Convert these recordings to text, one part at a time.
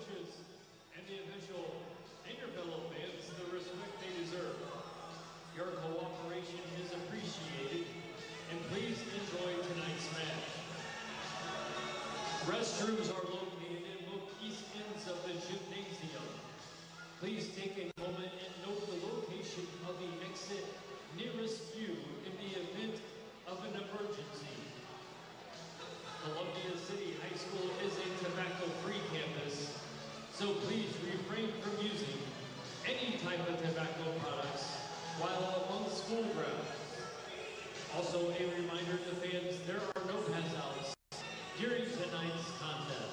coaches, and the official, and your fellow fans the respect they deserve. Your cooperation is appreciated, and please enjoy tonight's match. Restrooms are located in both east ends of the gymnasium. Please take a moment and note the location of the exit nearest you in the event of an emergency. Columbia City High School is a tobacco-free campus, so please refrain from using any type of tobacco products while on school grounds. Also, a reminder to fans, there are no pass-outs during tonight's contest.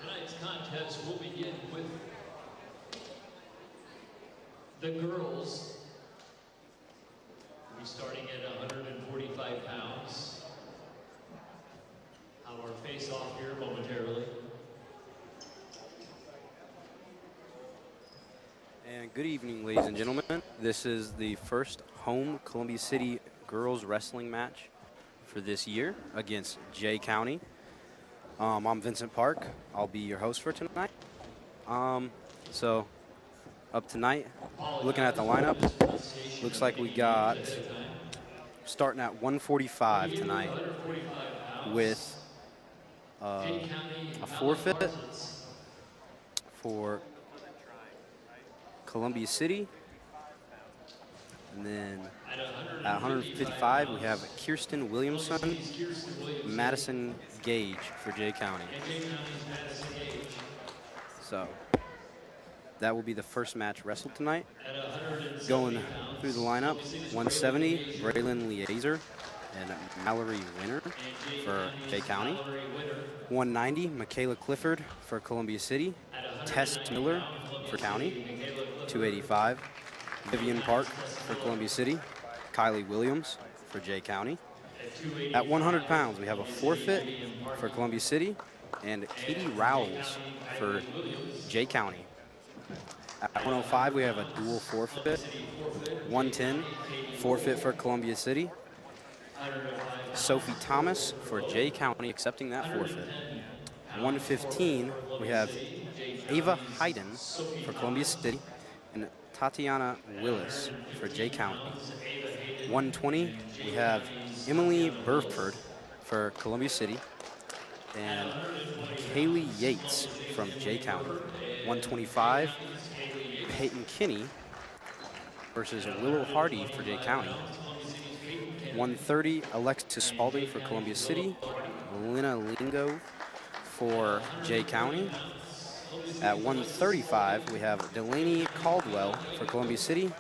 Tonight's contest will begin with the girls. We'll be starting at 145 pounds. Our face-off here momentarily. And good evening, ladies and gentlemen. This is the first home Columbia City girls wrestling match for this year against Jay County. I'm Vincent Parke. I'll be your host for tonight. So up tonight. Looking at the lineup, looks like we got starting at 145 tonight with a forfeit for Columbia City. And then at 155, we have Kirsten Williamson, Madison Gage for Jay County. So that will be the first match wrestled tonight. Going through the lineup, 170, Braylon Leazer and Mallory Winner for Jay County. 190, Michaela Clifford for Columbia City. Tess Miller for County. 285, Vivian Parke for Columbia City. Kylie Williams for Jay County. At 100 pounds, we have a forfeit for Columbia City and Katie Rowles for Jay County. At 105, we have a dual forfeit. 110, forfeit for Columbia City. Sophie Thomas for Jay County, accepting that forfeit. 115, we have Ava Xaiden for Columbia City and Tatiana Willis for Jay County. 120, we have Emily Burford for Columbia City and Kaylee Yates from Jay County. 125, Peyton Kinney versus Willow Hardy for Jay County. 130, Alexis Spalding for Columbia City. Lena Lingo for Jay County. At 135, we have Delaney Caldwell for Columbia City.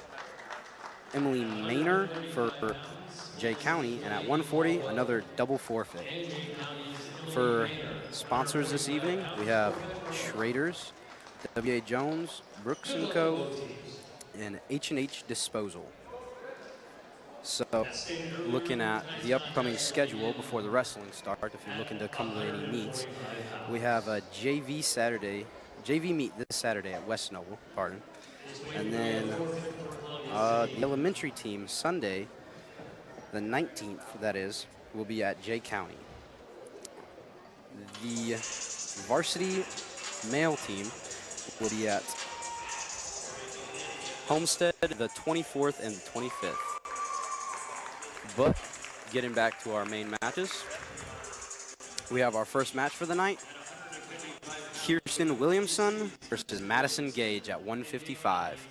Emily Maynor for Jay County. And at 140, another double forfeit. For sponsors this evening, we have Schrader's, W.A. Jones, Brooks & Co., and H&H Disposal. So, looking at the upcoming schedule before the wrestling start, if you're looking to come to any meets, we have a JV meet this Saturday at West Noble, and then the elementary team Sunday, the 19th, that is, will be at Jay County. The varsity male team will be at Homestead the 24th and the 25th. But getting back to our main matches, we have our first match for the night. Kirsten Williamson versus Madison Gage at 155.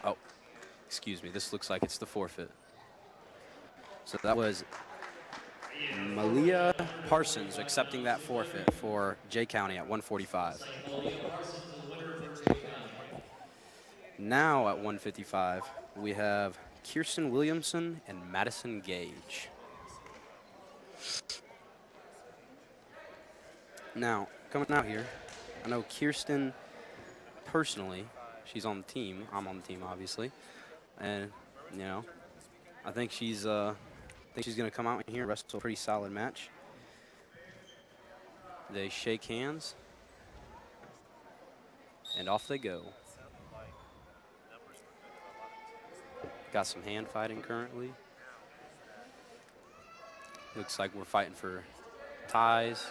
Oh, excuse me, this looks like it's the forfeit. So that was Malia Parsons accepting that forfeit for Jay County at 145. Now at 155, we have Kirsten Williamson and Madison Gage. Now, coming out here, I know Kirsten personally, she's on the team. I'm on the team, obviously. And, you know, I think she's going to come out in here and wrestle a pretty solid match. They shake hands, and off they go. Got some hand fighting currently. Looks like we're fighting for ties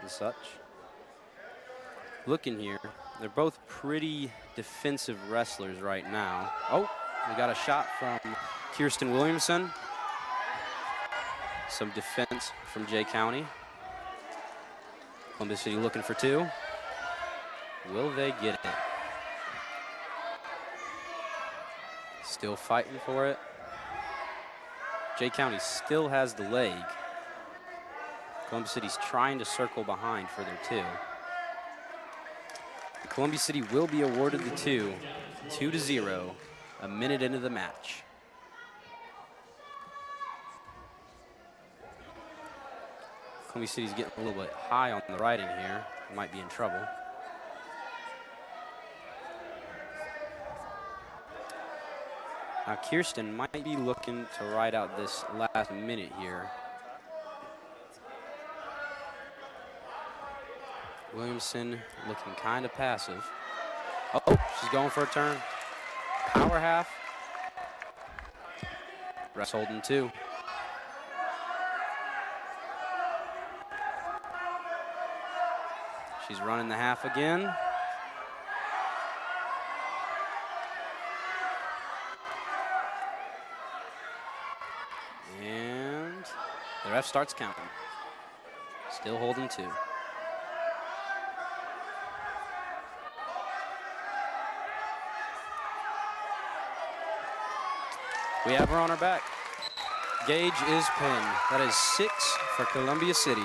and such. Looking here, they're both pretty defensive wrestlers right now. Oh, we got a shot from Kirsten Williamson. Some defense from Jay County. Columbia City looking for two. Will they get it? Still fighting for it. Jay County still has the leg. Columbia City's trying to circle behind for their two. Columbia City will be awarded the two, 2-0, a minute into the match. Columbia City's getting a little bit high on the riding here. Might be in trouble. Now Kirsten might be looking to ride out this last minute here. Williamson looking kind of passive. Oh, she's going for a turn. Power half. Rest holding two. She's running the half again. And the ref starts counting. Still holding 2. We have her on her back. Gage is pinned. That is 6 for Columbia City.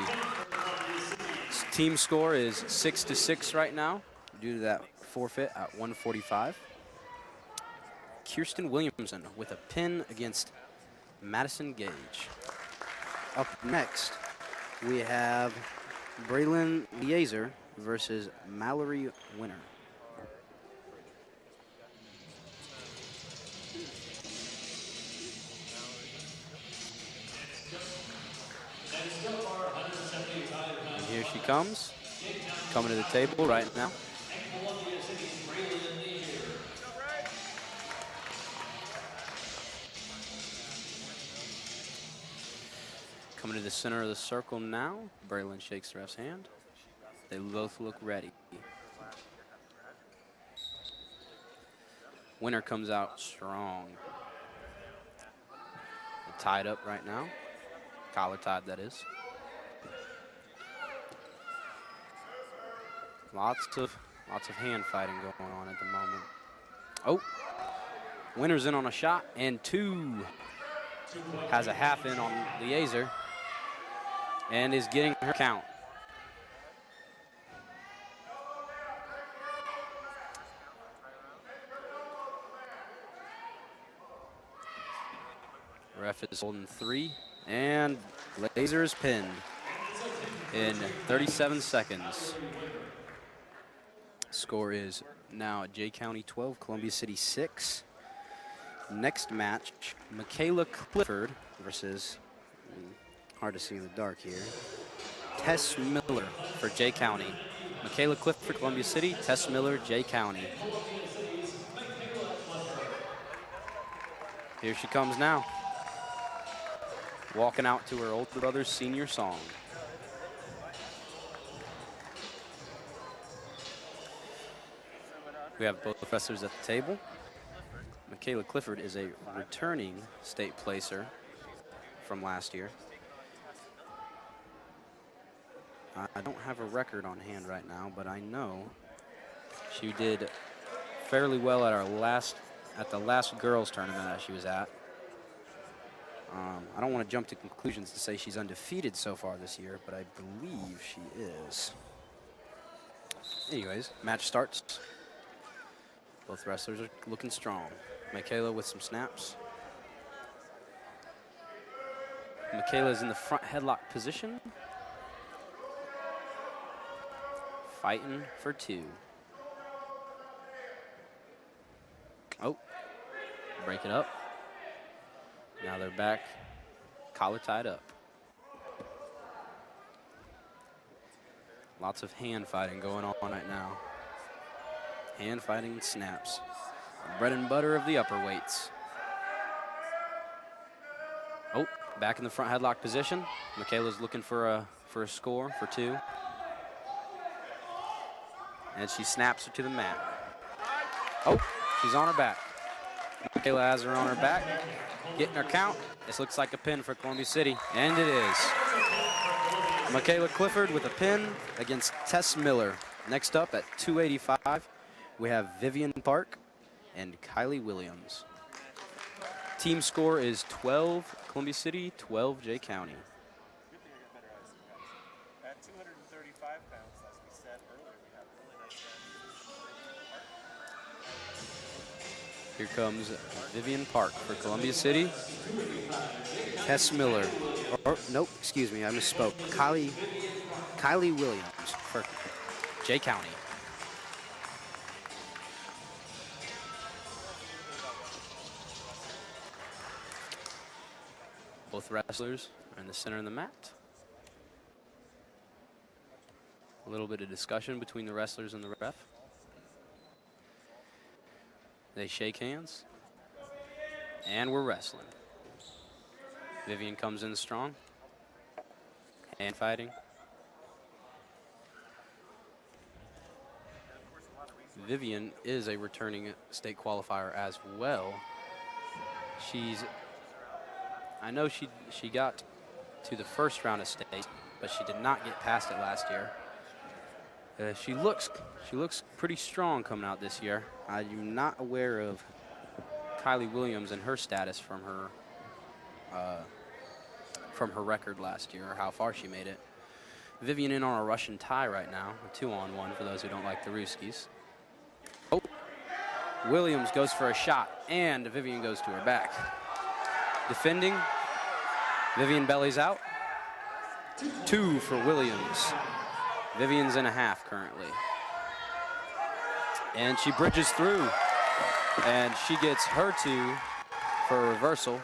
Team score is 6-6 right now due to that forfeit at 1:45. Kirsten Williamson with a pin against Madison Gage. Up next, we have Braylon Lieser versus Mallory Winner. And here she comes, coming to the table right now. Coming to the center of the circle now. Braylon shakes the ref's hand. They both look ready. Winner comes out strong. They're tied up right now. Collar tied, that is. Lots of hand fighting going on at the moment. Oh, Winner's in on a shot, and 2. Has a half in on Lieser and is getting her count. Ref is holding 3, and Lieser is pinned in 37 seconds. Score is now Jay County 12, Columbia City 6. Next match, Michaela Clifford versus, hard to see in the dark here, Tess Miller for Jay County. Michaela Clifford, Columbia City, Tess Miller, Jay County. Here she comes now, walking out to her older brother's senior song. We have both wrestlers at the table. Michaela Clifford is a returning state placer from last year. I don't have a record on hand right now, but I know she did fairly well at the last girls tournament that she was at. I don't want to jump to conclusions to say she's undefeated so far this year, but I believe she is. Anyways, match starts. Both wrestlers are looking strong. Michaela with some snaps. Michaela's in the front headlock position. Fighting for 2. Oh, break it up. Now they're back, collar tied up. Lots of hand fighting going on right now. Hand fighting and snaps. Bread and butter of the upper weights. Oh, back in the front headlock position. Michaela's looking for a score for 2. And she snaps her to the mat. Oh, she's on her back. Michaela has her on her back, getting her count. This looks like a pin for Columbia City, and it is. Michaela Clifford with a pin against Tess Miller. Next up at 285, we have Vivian Parke and Kylie Williams. Team score is 12 Columbia City, 12 Jay County. At 235 pounds, as we said earlier, we have really nice Here comes Vivian Parke for Columbia City. Tess Miller, nope, excuse me, I misspoke. Kylie Williams for Jay County. Both wrestlers are in the center of the mat. A little bit of discussion between the wrestlers and the ref. They shake hands, and we're wrestling. Vivian comes in strong. Hand fighting. Vivian is a returning state qualifier as well. I know she got to the first round of state, but she did not get past it last year. She looks pretty strong coming out this year. I'm not aware of Kylie Williams and her status from her record last year, or how far she made it. Vivian in on a Russian tie right now, a 2-on-1 for those who don't like the Ruskies. Oh, Williams goes for a shot, and Vivian goes to her back. Defending, Vivian bellies out. 2 for Williams. Vivian's in a half currently. And she bridges through, and she gets her 2 for a reversal.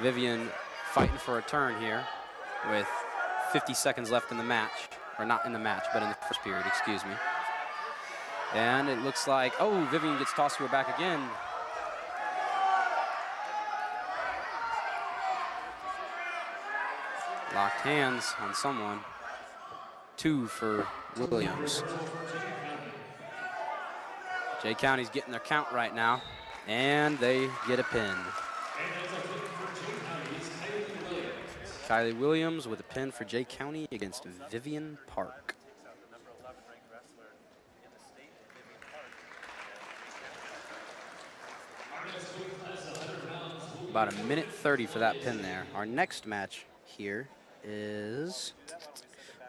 Vivian fighting for a turn here with 50 seconds left in the match, or not in the match, but in the first period, excuse me. And it looks like, oh, Vivian gets tossed to her back again. Locked hands on someone. 2 for Williams. Jay County's getting their count right now, and they get a pin. Kylie Williams with a pin for Jay County against Vivian Parke. About 1:30 for that pin there. Our next match here is,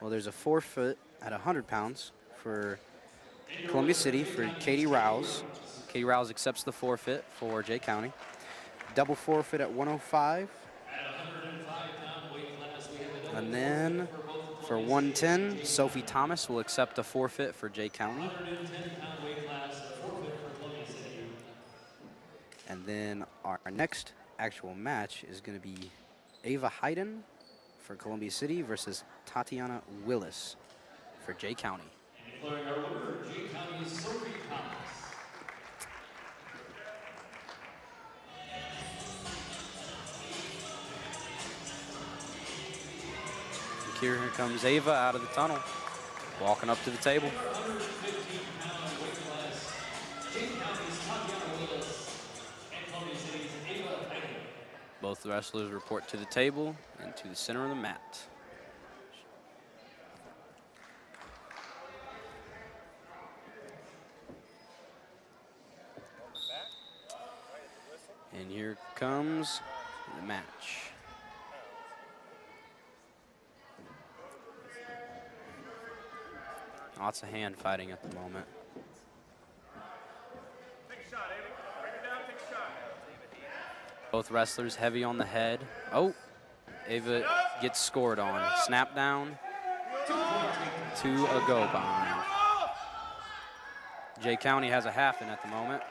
well, there's a forfeit at 100 pounds for Columbia City for Katie Rouse. Katie Rouse accepts the forfeit for Jay County. Double forfeit at 105. And then for 110, Sophie Thomas will accept a forfeit for Jay County. And then our next actual match is going to be Ava Xaiden for Columbia City versus Tatiana Willis for Jay County. Declaring our winner, Jay County's Sophie Thomas. Here comes Ava out of the tunnel, walking up to the table. Both wrestlers report to the table and to the center of the mat. And here comes the match. Lots of hand fighting at the moment. Both wrestlers heavy on the head. Oh, Ava gets scored on. Snap down to a go behind. Jay County has a half in at the moment,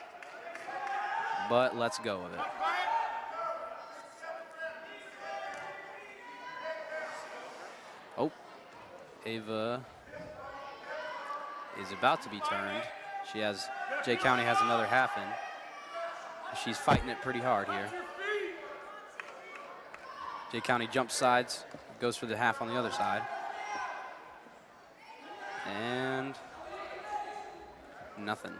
but let's go with it. Oh, Ava is about to be turned. Jay County has another half in. She's fighting it pretty hard here. Jay County jumps sides, goes for the half on the other side. And nothing.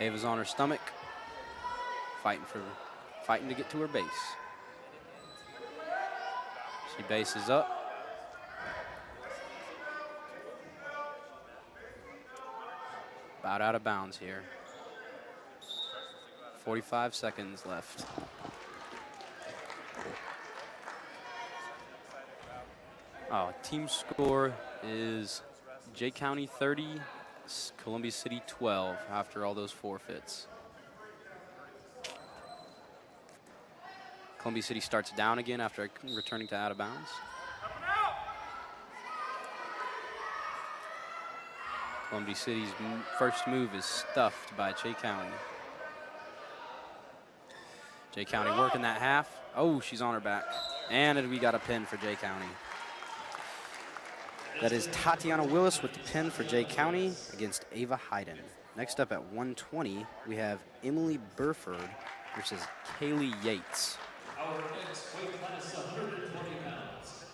Ava's on her stomach, fighting to get to her base. She bases up. About out of bounds here. 45 seconds left. Oh, team score is Jay County 30, Columbia City 12 after all those forfeits. Columbia City starts down again after returning to out of bounds. Columbia City's first move is stuffed by Jay County. Jay County working that half. Oh, she's on her back. And we got a pin for Jay County. That is Tatiana Willis with the pin for Jay County against Ava Xaiden. Next up at 120, we have Emily Burford versus Kaylee Yates. Our next weight class, 120 pounds.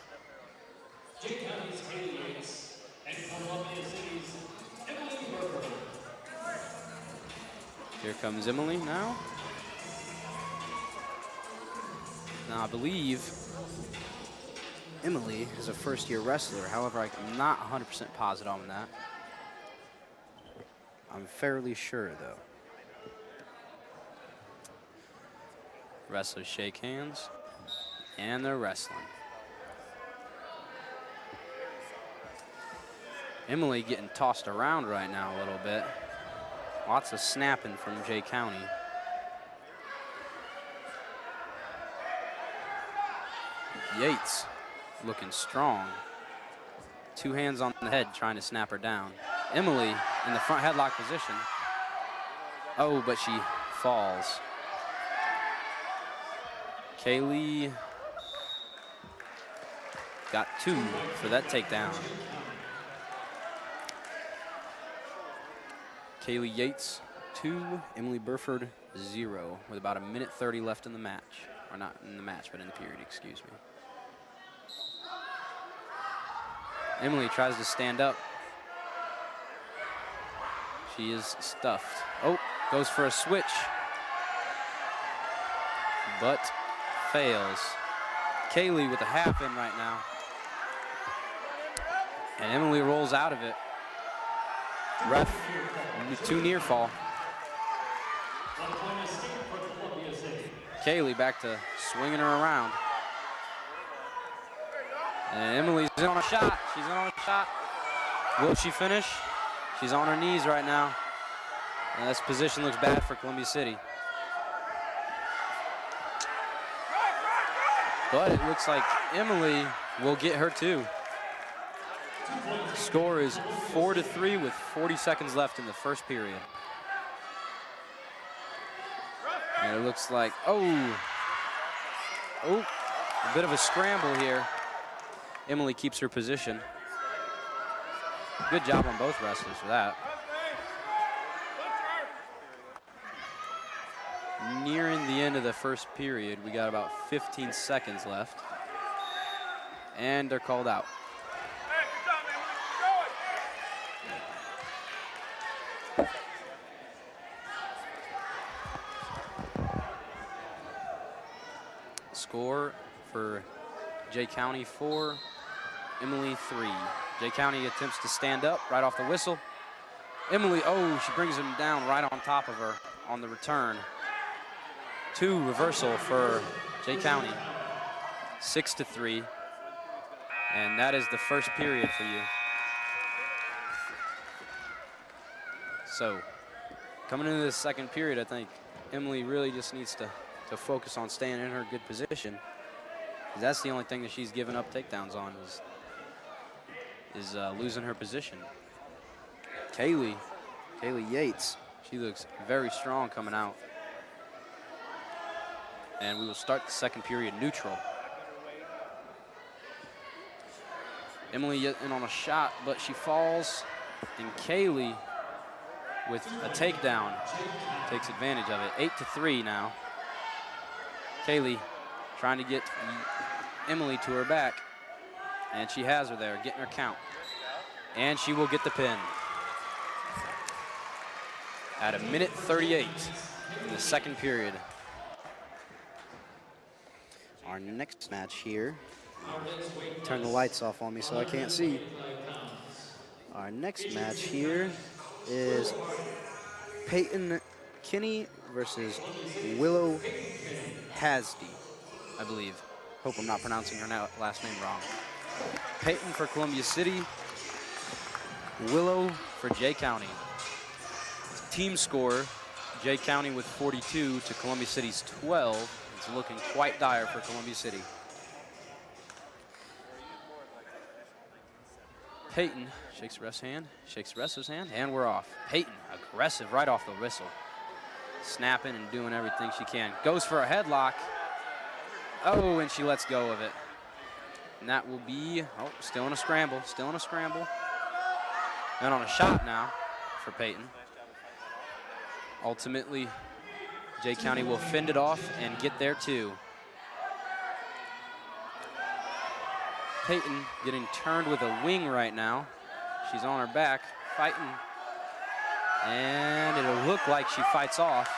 Jay County's Kaylee Yates Here comes Emily now. Now, I believe Emily is a first-year wrestler. However, I'm not 100% positive on that. I'm fairly sure, though. Wrestlers shake hands, and they're wrestling. Emily getting tossed around right now a little bit. Lots of snapping from Jay County. Yates looking strong. 2 hands on the head trying to snap her down. Emily in the front headlock position. Oh, but she falls. Kaylee got 2 for that takedown. Kaylee Yates 2, Emily Burford 0, with about 1:30 left in the match. Or not in the match, but in the period, excuse me. Emily tries to stand up. She is stuffed. Oh, goes for a switch, but fails. Kaylee with a half in right now. And Emily rolls out of it. Ref, 2 near fall. Kaylee back to swinging her around. And Emily's in on a shot. She's in on a shot. Will she finish? She's on her knees right now. And this position looks bad for Columbia City. But it looks like Emily will get her 2. Score is 4-3 with 40 seconds left in the first period. And it looks like, a bit of a scramble here. Emily keeps her position. Good job on both wrestlers for that. Nearing the end of the first period, we got about 15 seconds left. And they're called out. Score for Jay County 4, Emily 3. Jay County attempts to stand up right off the whistle. Emily, she brings him down right on top of her on the return. 2 reversal for Jay County, 6-3. And that is the first period for you. So, coming into the second period, I think Emily really just needs to focus on staying in her good position. That's the only thing that she's given up takedowns on is losing her position. Kaylee Yates, she looks very strong coming out. And we will start the second period neutral. Emily in on a shot, but she falls. And Kaylee with a takedown takes advantage of it. 8-3 now. Kaylee trying to get Emily to her back. And she has her there, getting her count. And she will get the pin. At 1:38 in the second period. Our next match here. Turn the lights off on me so I can't see. Our next match here is Peyton Kinney versus Willow Hasdy, I believe. Hope I'm not pronouncing her last name wrong. Peyton for Columbia City, Willow for Jay County. Team score, Jay County with 42 to Columbia City's 12. It's looking quite dire for Columbia City. Peyton shakes the ref's hand, shakes the wrestler's hand, and we're off. Peyton, aggressive right off the whistle. Snapping and doing everything she can. Goes for a headlock. Oh, and she lets go of it. And that will be, still in a scramble, And on a shot now for Peyton. Ultimately, Jay County will fend it off and get there too. Peyton getting turned with a wing right now. She's on her back, fighting. And it'll look like she fights off.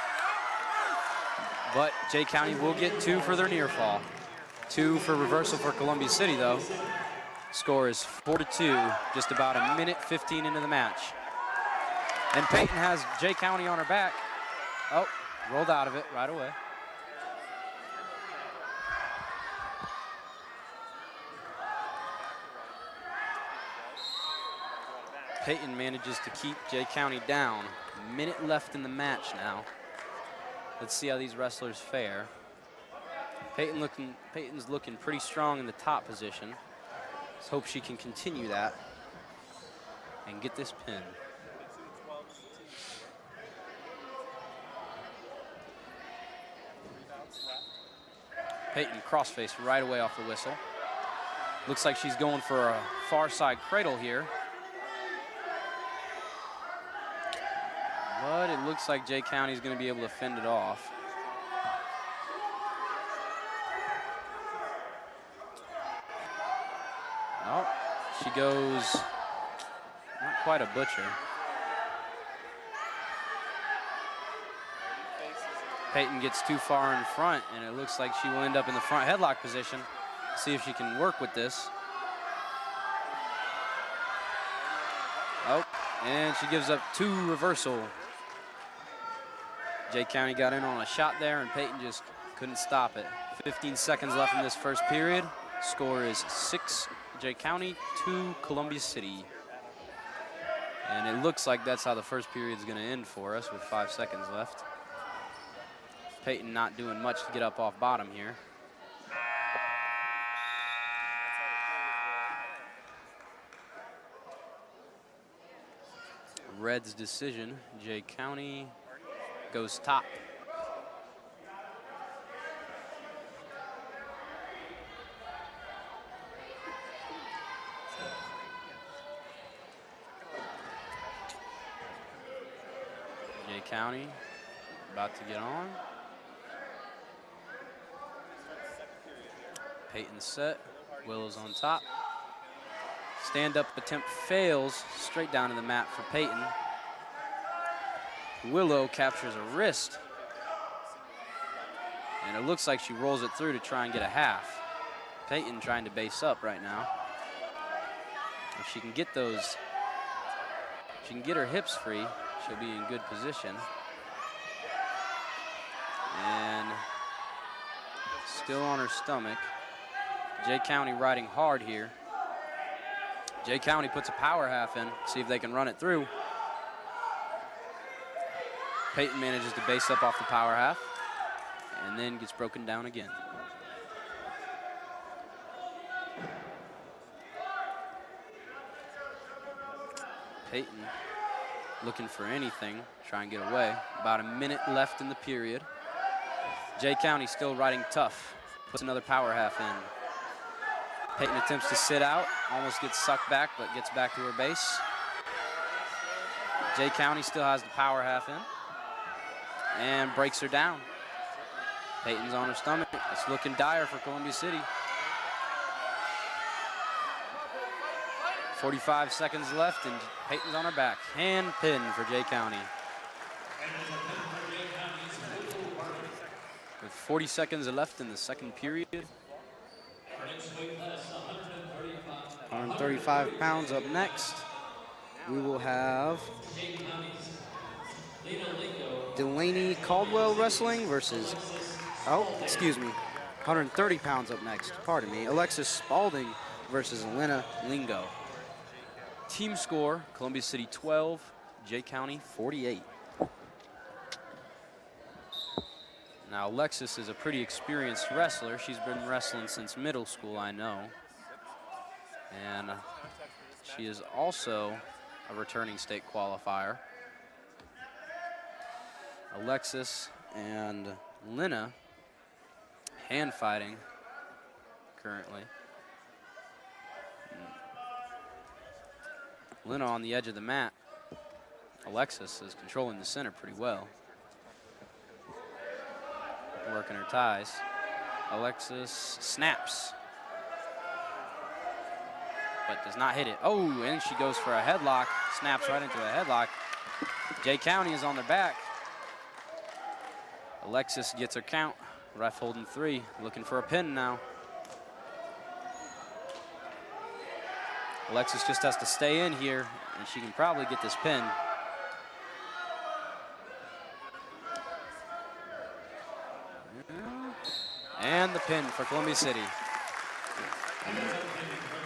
But Jay County will get 2 for their near fall. 2 for reversal for Columbia City, though. Score is 4-2, just about a minute 15 into the match. And Peyton has Jay County on her back. Oh, rolled out of it right away. Peyton manages to keep Jay County down. A minute left in the match now. Let's see how these wrestlers fare. Peyton's looking pretty strong in the top position. Let's hope she can continue that and get this pin. Peyton crossface right away off the whistle. Looks like she's going for a far side cradle here. But it looks like Jay County's going to be able to fend it off. Oh, she goes not quite a butcher. Peyton gets too far in front, and it looks like she will end up in the front headlock position. See if she can work with this. Oh, and she gives up 2 reversal. Jay County got in on a shot there, and Peyton just couldn't stop it. 15 seconds left in this first period. Score is 6 Jay County, 2 Columbia City. And it looks like that's how the first period is going to end for us with 5 seconds left. Peyton not doing much to get up off bottom here. Red's decision, Jay County goes top. Jay County about to get on. Peyton set, Willow's on top. Stand-up attempt fails, straight down to the mat for Peyton. Willow captures a wrist. And it looks like she rolls it through to try and get a half. Peyton trying to base up right now. If she can get those, if she can get her hips free, she'll be in good position. And still on her stomach. Jay County riding hard here. Jay County puts a power half in, see if they can run it through. Peyton manages to base up off the power half and then gets broken down again. Peyton looking for anything, try and get away. About a minute left in the period. Jay County still riding tough, puts another power half in. Peyton attempts to sit out, almost gets sucked back, but gets back to her base. Jay County still has the power half in and breaks her down. Peyton's on her stomach. It's looking dire for Columbia City. 45 seconds left, and Peyton's on her back. Hand pin for Jay County. With 40 seconds left in the second period. 135 pounds up next. We will have Delaney Caldwell wrestling versus, 130 pounds up next, pardon me. Alexis Spalding versus Elena Lingo. Team score, Columbia City 12, Jay County 48. Now Alexis is a pretty experienced wrestler. She's been wrestling since middle school, I know. And she is also a returning state qualifier. Alexis and Lena hand fighting currently. Lena on the edge of the mat. Alexis is controlling the center pretty well. Working her ties. Alexis snaps. but does not hit it. Oh, and she goes for a headlock, snaps right into a headlock. Jay County is on their back. Alexis gets her count. Ref holding 3, looking for a pin now. Alexis just has to stay in here, and she can probably get this pin. And the pin for Columbia City.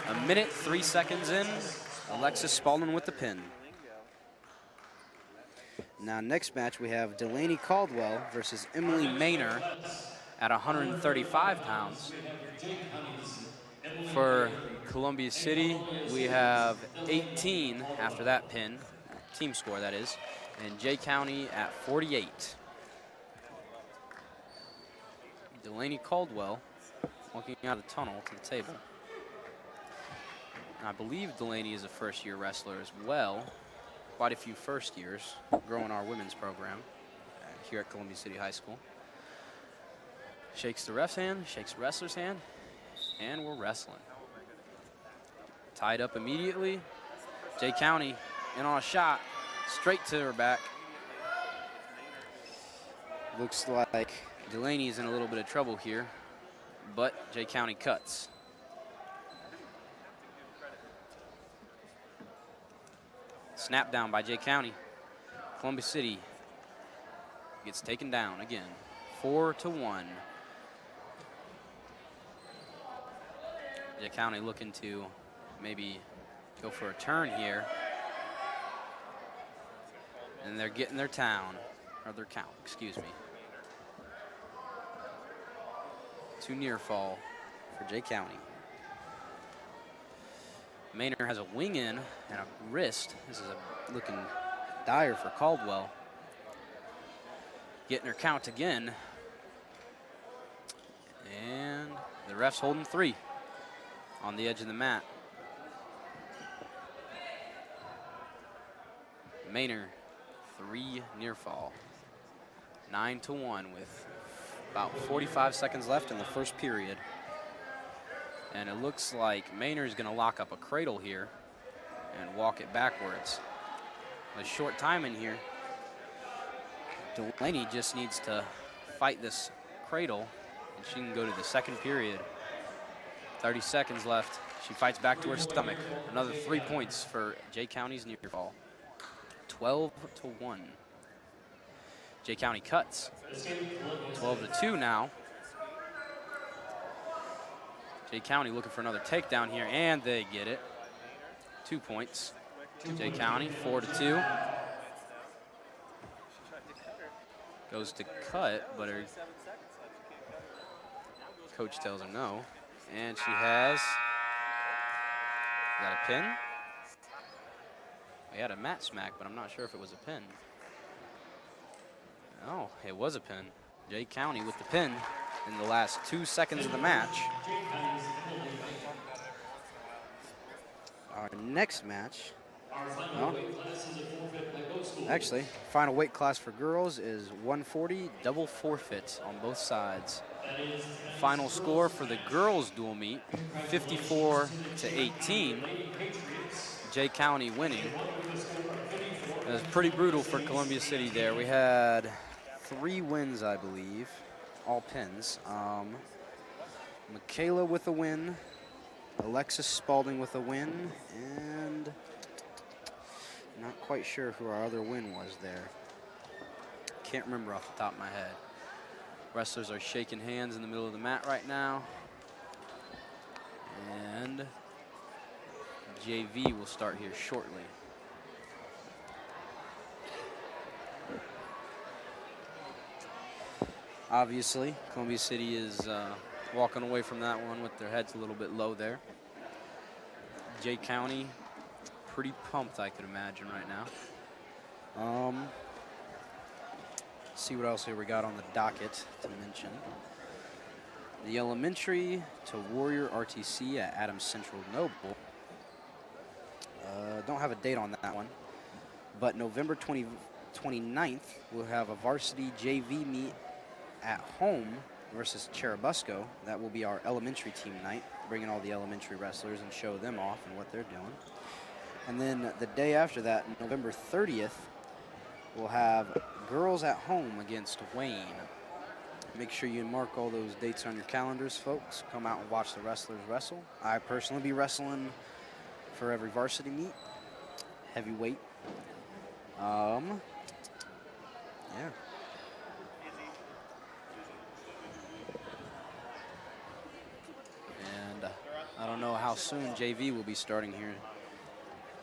A minute, 3 seconds in, Alexis Spalding with the pin. Now, next match, we have Delaney Caldwell versus Emily Maynor at 135 pounds. For Columbia City, we have 18 after that pin, team score that is, and Jay County at 48. Delaney Caldwell walking out of the tunnel to the table. I believe Delaney is a first-year wrestler as well. Quite a few first years growing our women's program here at Columbia City High School. Shakes the ref's hand, shakes the wrestler's hand, and we're wrestling. Tied up immediately. Jay County in on a shot, straight to her back. Looks like Delaney's in a little bit of trouble here, but Jay County cuts. Snap down by Jay County. Columbia City gets taken down again, 4-1. Jay County looking to maybe go for a turn here. And they're getting their count, excuse me. 2 near fall for Jay County. Maynor has a wing in and a wrist. This is looking dire for Caldwell. Getting her count again. And the ref's holding 3 on the edge of the mat. Maynor, 3 near fall. 9-1 with about 45 seconds left in the first period. And it looks like Maynor is going to lock up a cradle here and walk it backwards. A short time in here. Delaney just needs to fight this cradle, and she can go to the second period. 30 seconds left. She fights back to her stomach. Another 3 points for Jay County's near fall. 12-1. Jay County cuts. 12-2 now. Jay County looking for another takedown here, and they get it. 2 points. Jay County, 4-2. Goes to cut, but her coach tells her no. And she has, is that a pin? We had a mat smack, but I'm not sure if it was a pin. Oh, it was a pin. Jay County with the pin in the last 2 seconds of the match. Our next match, actually, final weight class for girls is 140, Double forfeit on both sides. Final score for the girls dual meet, 54-18. Jay County winning. It was pretty brutal for Columbia City there. We had 3 wins, I believe, all pins. Michaela with a win, Alexis Spalding with a win, and not quite sure who our other win was there. Can't remember off the top of my head. Wrestlers are shaking hands in the middle of the mat right now. And JV will start here shortly. Obviously, Columbia City is walking away from that one with their heads a little bit low there. Jay County, pretty pumped, I could imagine right now. See what else here we got on the docket to mention. The elementary to Warrior RTC at Adams Central Noble. Don't have a date on that one, but November 29th, we'll have a varsity JV meet at home versus Cherubusco. That will be our elementary team night, bringing all the elementary wrestlers and show them off and what they're doing. And then the day after that, November 30th, we'll have girls at home against Wayne. Make sure you mark all those dates on your calendars, folks. Come out and watch the wrestlers wrestle. I personally be wrestling for every varsity meet, heavyweight. Yeah. And I don't know how soon JV will be starting here,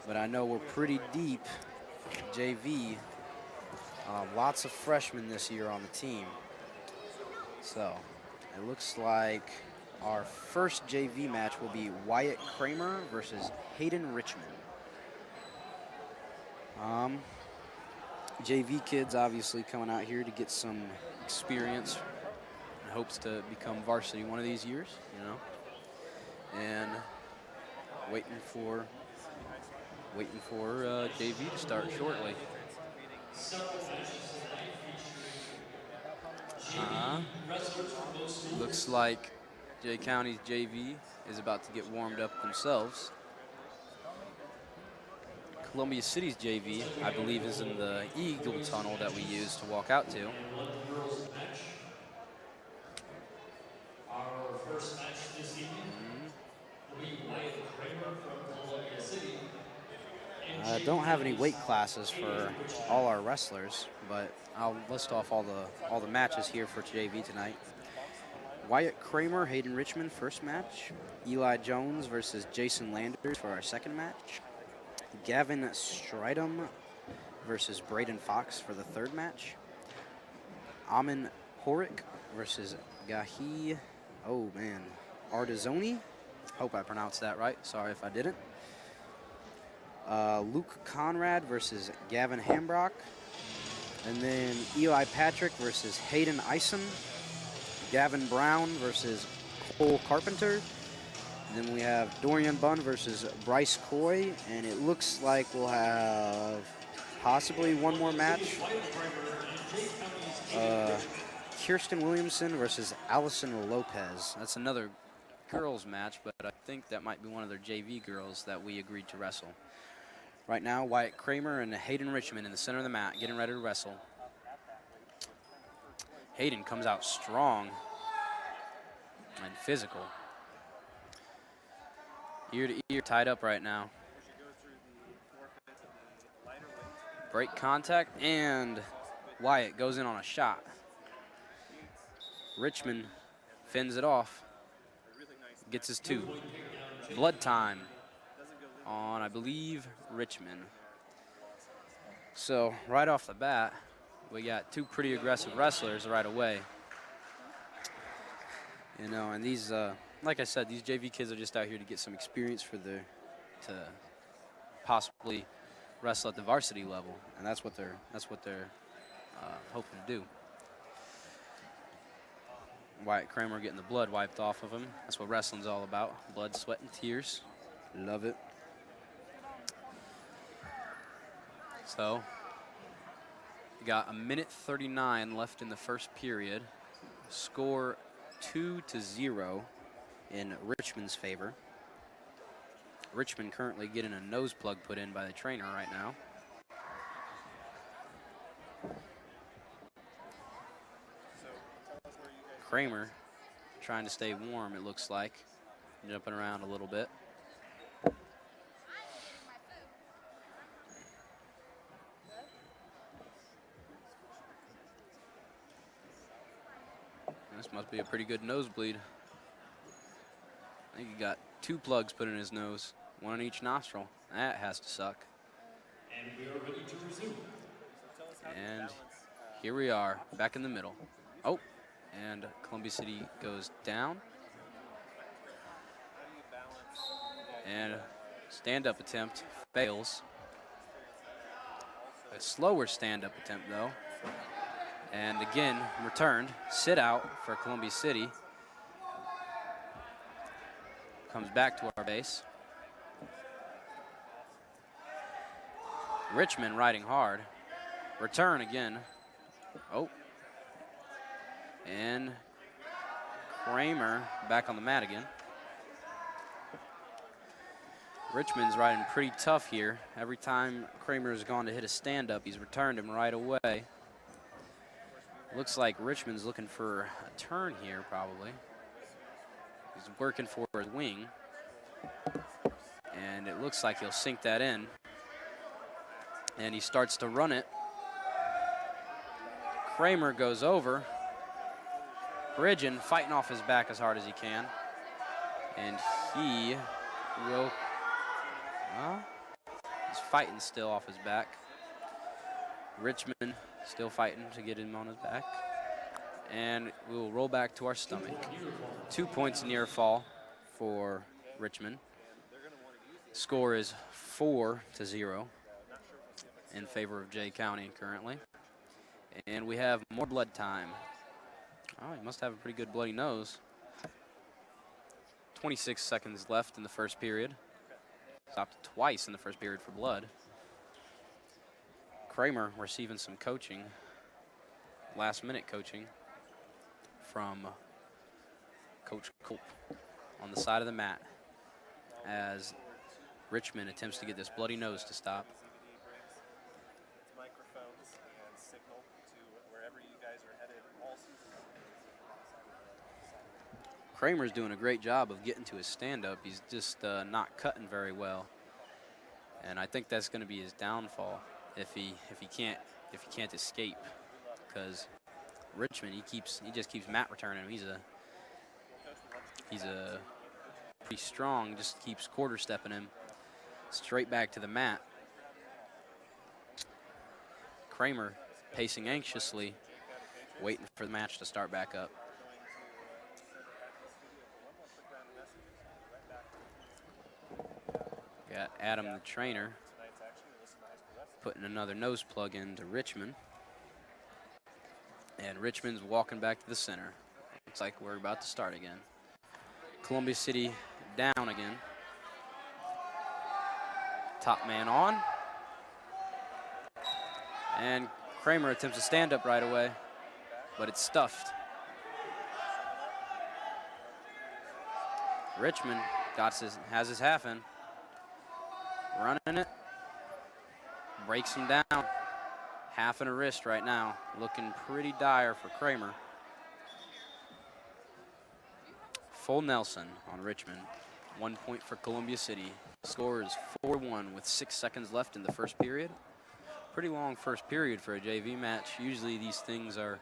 but I know we're pretty deep JV. Lots of freshmen this year on the team. So it looks like our first JV match will be Wyatt Kramer versus Hayden Richmond. JV kids obviously coming out here to get some experience and hopes to become varsity one of these years, you know. And waiting for JV to start shortly. Looks like Jay County's JV is about to get warmed up themselves. Columbia City's JV, I believe, is in the Eagle Tunnel that we use to walk out to. Our first match this evening will be Wyatt Kramer from Columbia City. I don't have any weight classes for all our wrestlers, but I'll list off all the matches here for JV tonight. Wyatt Kramer, Hayden Richmond, first match. Eli Jones versus Jason Landers for our second match. Gavin Stridham versus Braden Fox for the third match. Amin Horik versus Gahi, Artizoni. Hope I pronounced that right. Sorry if I didn't. Luke Conrad versus Gavin Hambrock. And then Eli Patrick versus Hayden Ison. Gavin Brown versus Cole Carpenter. And then we have Dorian Bunn versus Bryce Coy. And it looks like we'll have possibly one more match. Kirsten Williamson versus Allison Lopez. That's another girls match, but I think that might be one of their JV girls that we agreed to wrestle. Right now, Wyatt Kramer and Hayden Richmond in the center of the mat, getting ready to wrestle. Hayden comes out strong and physical. Ear to ear, tied up right now. Break contact, and Wyatt goes in on a shot. Richmond fends it off, gets his two. Blood time on, I believe, Richmond. So right off the bat, we got two pretty aggressive wrestlers right away. You know, and these, like I said, these JV kids are just out here to get some experience to possibly wrestle at the varsity level, and that's what they're hoping to do. Wyatt Kramer getting the blood wiped off of him. That's what wrestling's all about. Blood, sweat, and tears. Love it. So, we got 1:39 left in the first period. Score 2-0 in Richmond's favor. Richmond currently getting a nose plug put in by the trainer right now. Kramer trying to stay warm, it looks like. Jumping around a little bit. This must be a pretty good nosebleed. I think he got 2 plugs put in his nose, one in each nostril. That has to suck. And we are ready to resume. And here we are, back in the middle. Oh, and Columbia City goes down. And stand-up attempt fails. A slower stand-up attempt, though. And again, returned. Sit out for Columbia City. Comes back to our base. Richmond riding hard. Return again. Oh. And Kramer back on the mat again. Richmond's riding pretty tough here. Every time Kramer's gone to hit a stand-up, he's returned him right away. Looks like Richmond's looking for a turn here, probably. He's working for his wing. And it looks like he'll sink that in. And he starts to run it. Kramer goes over. Bridgen fighting off his back as hard as he can. And he will, he's fighting still off his back. Richmond still fighting to get him on his back. And we will roll back to our stomach. 2 points near fall for Richmond. Score is 4-0 in favor of Jay County currently. And we have more blood time. Oh, he must have a pretty good bloody nose. 26 seconds left in the first period. Stopped twice in the first period for blood. Kramer receiving some coaching, last-minute coaching from Coach Culp on the side of the mat as Richmond attempts to get this bloody nose to stop. Microphones and signal to wherever you guys are headed all season. Kramer's doing a great job of getting to his stand-up. He's just not cutting very well, and I think that's going to be his downfall if he can't escape. Because Richmond, he just keeps mat returning him. He's a pretty strong. Just keeps quarter stepping him straight back to the mat. Kramer pacing anxiously, waiting for the match to start back up. Got Adam, the trainer, putting another nose plug into Richmond. And Richmond's walking back to the center. Looks like we're about to start again. Columbia City down again. Top man on. And Kramer attempts to stand up right away, but it's stuffed. Richmond has his half in. Running it. Breaks him down. Half in a wrist right now. Looking pretty dire for Kramer. Full Nelson on Richmond. 1 point for Columbia City. Score is 4-1 with 6 seconds left in the first period. Pretty long first period for a JV match. Usually these things are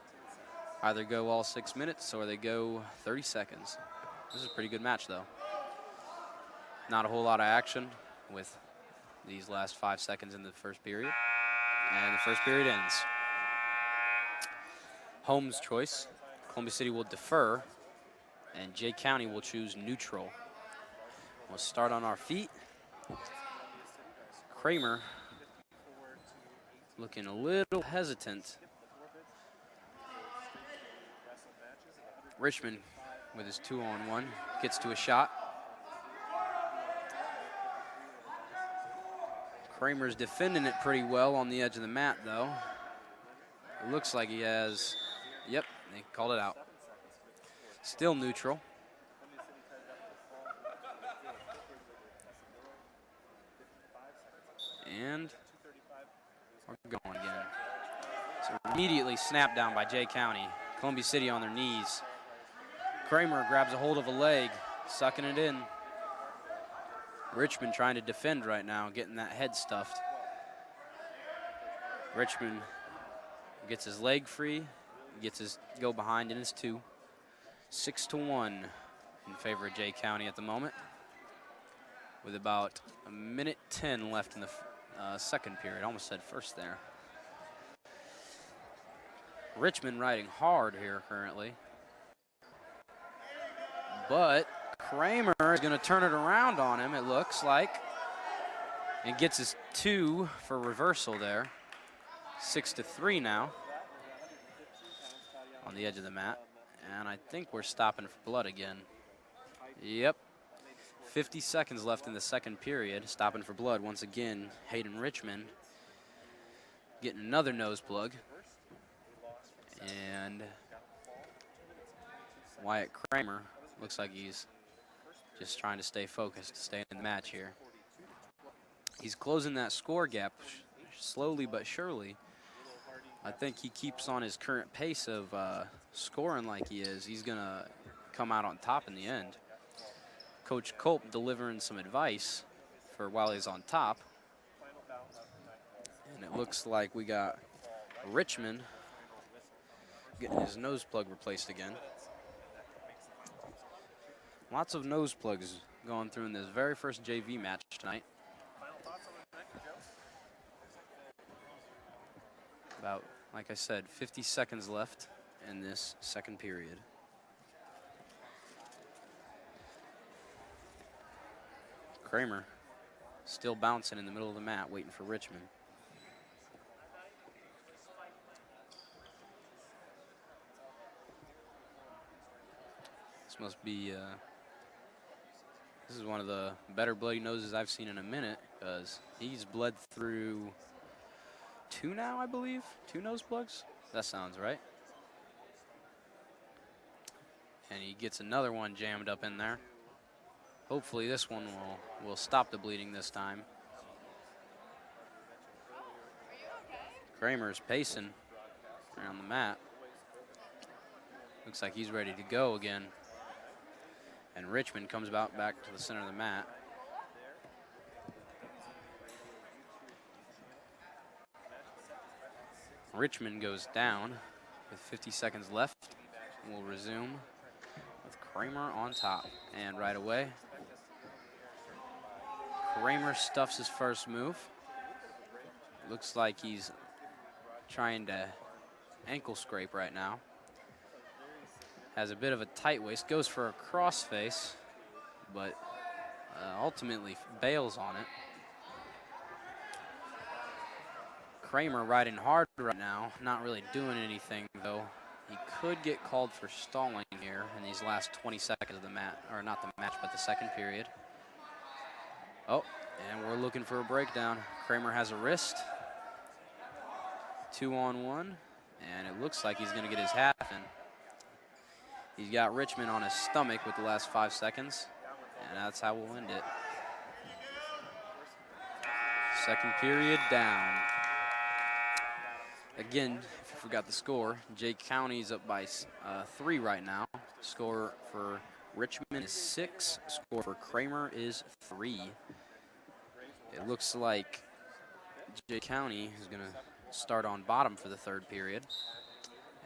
either go all 6 minutes or they go 30 seconds. This is a pretty good match though. Not a whole lot of action with these last 5 seconds in the first period. And the first period ends. Home's choice. Columbia City will defer, and Jay County will choose neutral. We'll start on our feet. Kramer looking a little hesitant. Richmond with his 2-on-1 gets to a shot. Kramer's defending it pretty well on the edge of the mat, though. It looks like he has, yep, they called it out. Still neutral. And we're going again. So immediately snapped down by Jay County. Columbia City on their knees. Kramer grabs a hold of a leg, sucking it in. Richmond trying to defend right now, getting that head stuffed. Richmond gets his leg free, gets his go behind in his 2. 6-1 in favor of Jay County at the moment, with about 1:10 left in the second period. Almost said first there. Richmond riding hard here currently, but Kramer is going to turn it around on him, it looks like, and gets his 2 for reversal there. 6-3 now on the edge of the mat. And I think we're stopping for blood again. Yep. 50 seconds left in the second period. Stopping for blood once again. Hayden Richmond getting another nose plug. And Wyatt Kramer looks like he's just trying to stay focused, stay in the match here. He's closing that score gap slowly but surely. I think he keeps on his current pace of scoring like he is. He's going to come out on top in the end. Coach Culp delivering some advice for while he's on top. And it looks like we got Richmond getting his nose plug replaced again. Lots of nose plugs going through in this very first JV match tonight. About, like I said, 50 seconds left in this second period. Kramer still bouncing in the middle of the mat, waiting for Richmond. This must be, this is one of the better bloody noses I've seen in a minute, because he's bled through 2 now, I believe. 2 nose plugs? That sounds right. And he gets another one jammed up in there. Hopefully this one will stop the bleeding this time. Kramer's pacing around the mat. Looks like he's ready to go again. And Richmond comes back to the center of the mat. Richmond goes down with 50 seconds left. We'll resume with Kramer on top. And right away, Kramer stuffs his first move. Looks like he's trying to ankle scrape right now. Has a bit of a tight waist, goes for a crossface, but ultimately bails on it. Kramer riding hard right now, not really doing anything though. He could get called for stalling here in these last 20 seconds of the match, or not the match, but the second period. Oh, and we're looking for a breakdown. Kramer has a wrist. 2-on-1, and it looks like he's gonna get his half in. He's got Richmond on his stomach with the last 5 seconds, and that's how we'll end it. Second period down. Again, if you forgot the score, Jay County's up by 3 right now. Score for Richmond is 6. Score for Kramer is 3. It looks like Jay County is going to start on bottom for the third period.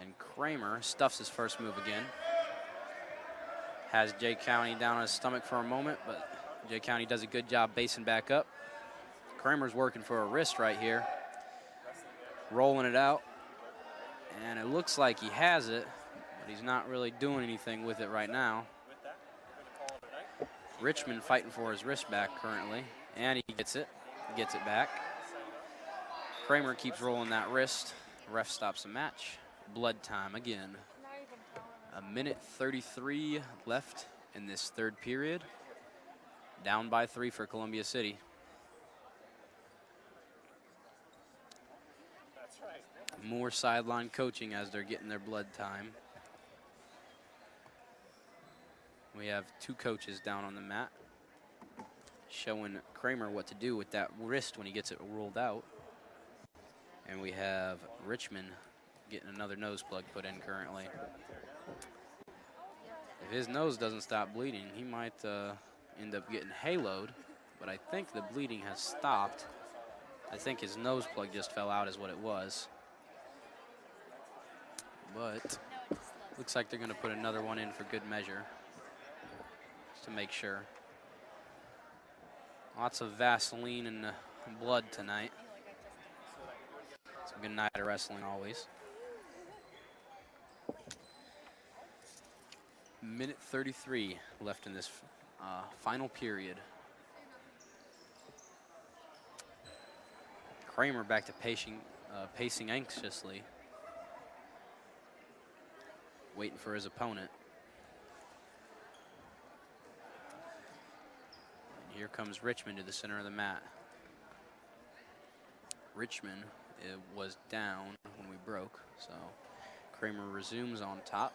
And Kramer stuffs his first move again. Has Jay County down on his stomach for a moment, but Jay County does a good job basing back up. Kramer's working for a wrist right here. Rolling it out. And it looks like he has it, but he's not really doing anything with it right now. Richmond fighting for his wrist back currently, and he gets it back. Kramer keeps rolling that wrist. Ref stops the match. Blood time again. 1:33 left in this third period. Down by 3 for Columbia City. More sideline coaching as they're getting their blood time. We have 2 coaches down on the mat showing Kramer what to do with that wrist when he gets it rolled out. And we have Richmond getting another nose plug put in currently. If his nose doesn't stop bleeding, he might end up getting haloed, but I think the bleeding has stopped. I think his nose plug just fell out is what it was. But looks like they're going to put another one in for good measure, just to make sure. Lots of Vaseline and blood tonight. It's a good night of wrestling always. 1:33 left in this final period. Kramer back to pacing anxiously, waiting for his opponent. And here comes Richmond to the center of the mat. Richmond was down when we broke, so Kramer resumes on top.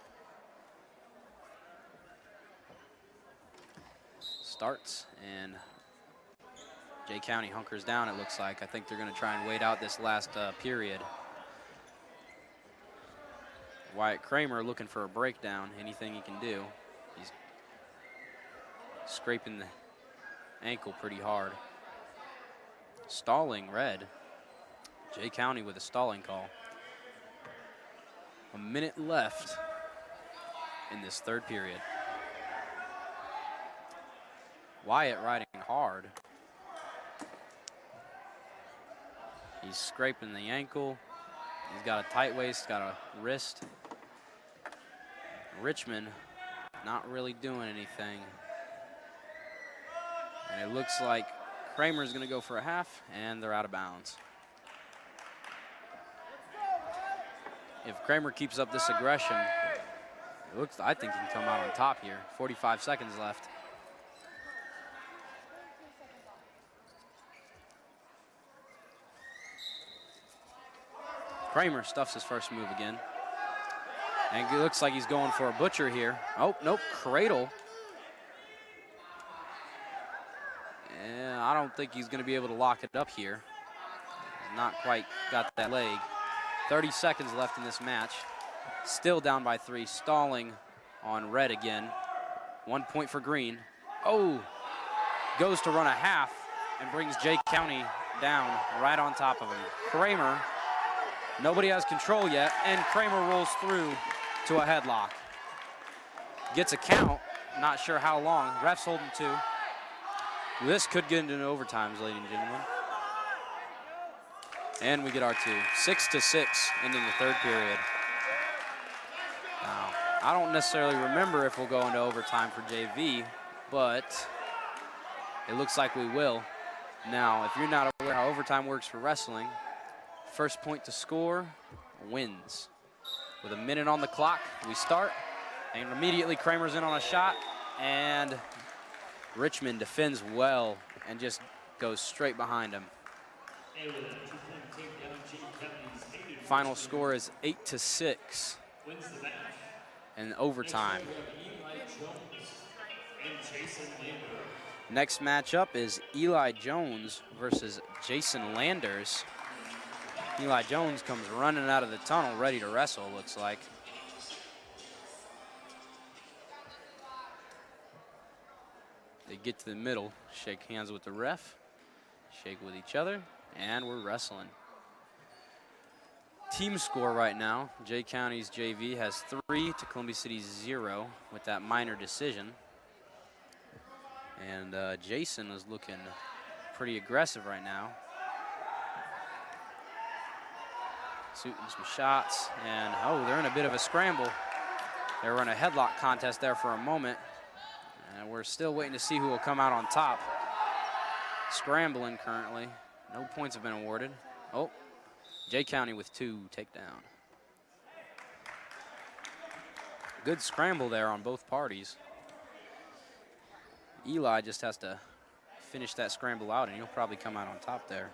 starts, and Jay County hunkers down, it looks like. I think they're going to try and wait out this last period. Wyatt Kramer looking for a breakdown, anything he can do. He's scraping the ankle pretty hard. Stalling red. Jay County with a stalling call. A minute left in this third period. Wyatt riding hard. He's scraping the ankle. He's got a tight waist, got a wrist. Richmond not really doing anything. And it looks like Kramer's gonna go for a half, and they're out of bounds. If Kramer keeps up this aggression, I think he can come out on top here. 45 seconds left. Kramer stuffs his first move again. And it looks like he's going for a butcher here. Oh, nope, cradle. And I don't think he's gonna be able to lock it up here. He's not quite got that leg. 30 seconds left in this match. Still down by 3, stalling on red again. 1 point for green. Oh, goes to run a half and brings Jay County down right on top of him. Kramer, nobody has control yet, and Kramer rolls through to a headlock. Gets a count, not sure how long. Ref's holding 2. This could get into overtimes, ladies and gentlemen. And we get our 2. 6-6 ending the third period. Now, I don't necessarily remember if we'll go into overtime for JV, but it looks like we will. Now, if you're not aware how overtime works for wrestling, first point to score wins. With a minute on the clock, we start, and immediately Kramer's in on a shot, and Richmond defends well and just goes straight behind him. Final score is 8-6 in overtime. Next matchup is Eli Jones versus Jason Landers. Eli Jones comes running out of the tunnel, ready to wrestle, looks like. They get to the middle, shake hands with the ref, shake with each other, and we're wrestling. Team score right now, Jay County's JV has 3 to Columbia City's 0 with that minor decision. And Jason is looking pretty aggressive right now. Shooting some shots, and oh, they're in a bit of a scramble. They were in a headlock contest there for a moment, and we're still waiting to see who will come out on top. Scrambling currently. No points have been awarded. Oh, Jay County with 2 takedown. Good scramble there on both parties. Eli just has to finish that scramble out, and he'll probably come out on top there.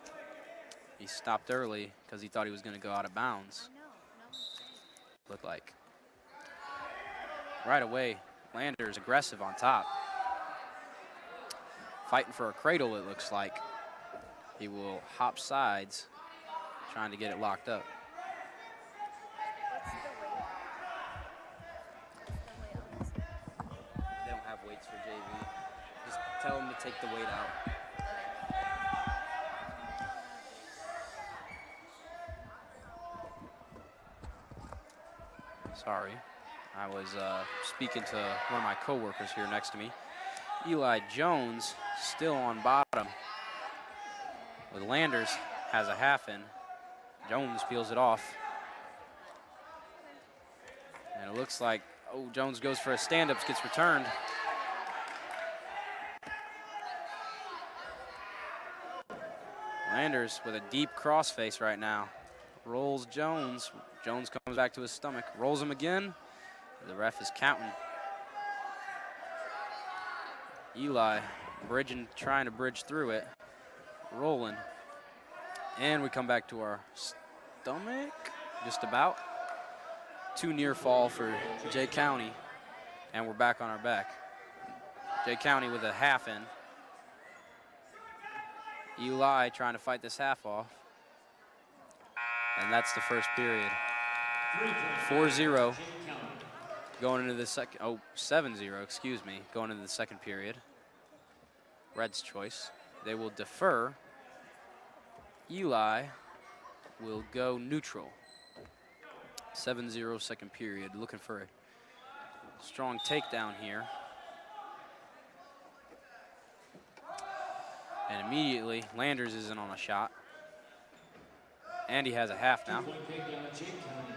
He stopped early because he thought he was going to go out of bounds. Looked like. Right away, Landers aggressive on top. Fighting for a cradle, it looks like. He will hop sides, trying to get it locked up. They don't have weights for JV. Just tell them to take the weight out. Sorry, I was speaking to one of my coworkers here next to me. Eli Jones still on bottom. With Landers has a half in. Jones peels it off. And it looks like, oh, Jones goes for a stand-ups, gets returned. Landers with a deep crossface right now. Rolls Jones. Jones comes back to his stomach. Rolls him again. The ref is counting. Eli trying to bridge through it. Rolling. And we come back to our stomach, just about. 2 near fall for Jay County. And we're back on our back. Jay County with a half in. Eli trying to fight this half off. And that's the first period. 4-0 going into the second, 7-0, excuse me, going into the second period. Red's choice. They will defer. Eli will go neutral. 7-0 second period, looking for a strong takedown here. And immediately, Landers is in on a shot. And he has a half now.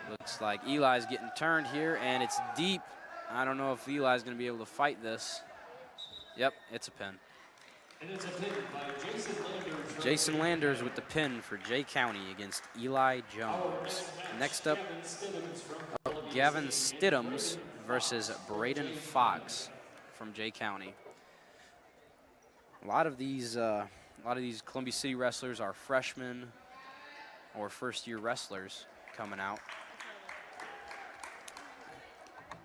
Looks like Eli's getting turned here, and it's deep. I don't know if Eli's going to be able to fight this. Yep, it's a pin. And it's a pin by Jason Landers with the pin for Jay County against Eli Jones. Next up, Gavin Stidhams versus Braden Fox from Jay County. A lot of these Columbia City wrestlers are freshmen or first-year wrestlers coming out.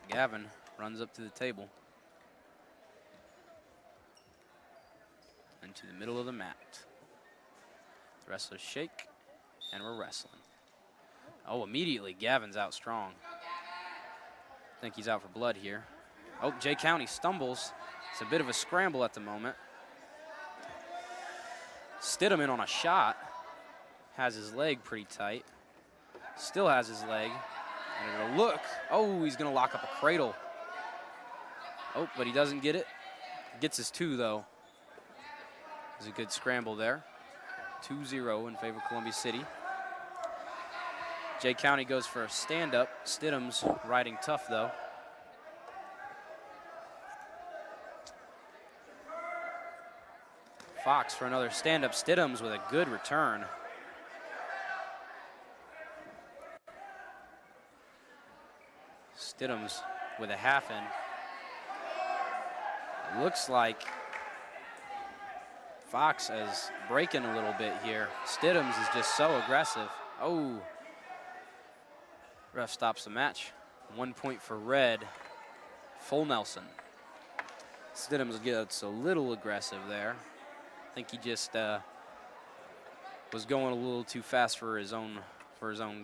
Gavin runs up to the table. Into the middle of the mat. The wrestlers shake, and we're wrestling. Oh, immediately, Gavin's out strong. I think he's out for blood here. Oh, Jay County stumbles. It's a bit of a scramble at the moment. Stidham in on a shot. Has his leg pretty tight. Still has his leg. And it'll look. Oh, he's going to lock up a cradle. Oh, but he doesn't get it. Gets his two, though. There's a good scramble there. 2-0 in favor of Columbia City. Jay County goes for a stand-up. Stidham's riding tough, though. Fox for another stand-up. Stidham's with a good return. Stidham's with a half in. It looks like Fox is breaking a little bit here. Stidhams is just so aggressive. Oh. Ref stops the match. 1 point for Red. Full Nelson. Stidhams gets a little aggressive there. I think he just was going a little too fast for his own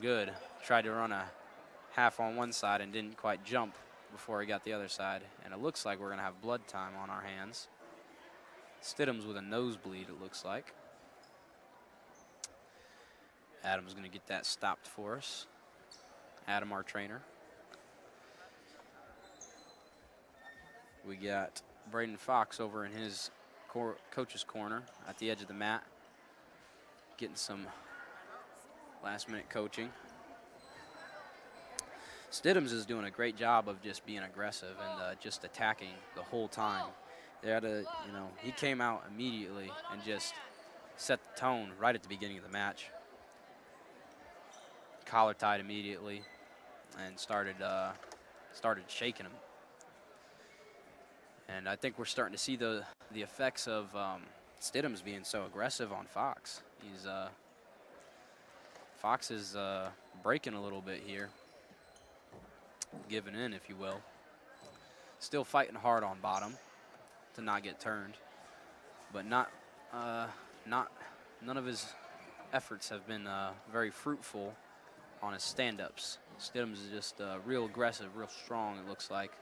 good. Tried to run a half on one side and didn't quite jump before he got the other side. And it looks like we're going to have blood time on our hands. Stidham's with a nosebleed, it looks like. Adam's going to get that stopped for us. Adam, our trainer. We got Braden Fox over in his coach's corner at the edge of the mat, getting some last-minute coaching. Stidhams is doing a great job of just being aggressive and just attacking the whole time. They had he came out immediately and just set the tone right at the beginning of the match. Collar tied immediately and started shaking him. And I think we're starting to see the effects of Stidhams being so aggressive on Fox. Fox is breaking a little bit here, giving in, if you will. Still fighting hard on bottom to not get turned, but none of his efforts have been very fruitful on his stand-ups. Stidhams is just real aggressive, real strong, it looks like.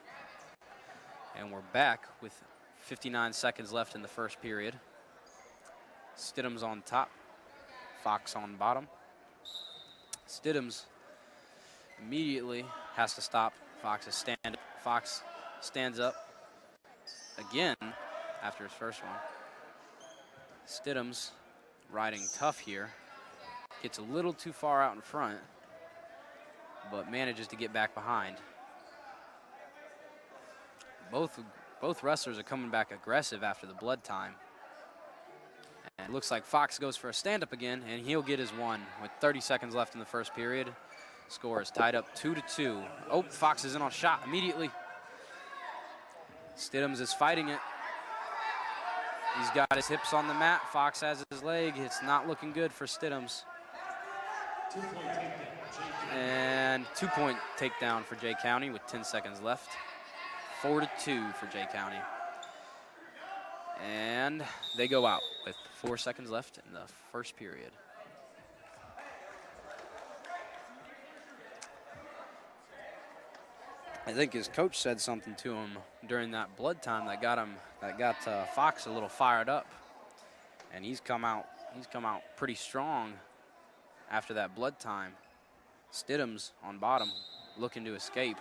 And we're back with 59 seconds left in the first period. Stidham's on top, Fox on bottom. Stidhams immediately has to stop Fox's stand. Fox stands up again after his first one. Stidham's riding tough here. Gets a little too far out in front, but manages to get back behind. Both wrestlers are coming back aggressive after the blood time. And it looks like Fox goes for a stand-up again, and he'll get his one with 30 seconds left in the first period. Score is tied up 2-2. Oh, Fox is in on a shot immediately. Stidhams is fighting it. He's got his hips on the mat. Fox has his leg. It's not looking good for Stidhams. And 2-point takedown for Jay County with 10 seconds left. 4-2 for Jay County. And they go out with 4 seconds left in the first period. I think his coach said something to him during that blood time that got Fox a little fired up, and he's come out pretty strong after that blood time. Stidham's on bottom, looking to escape,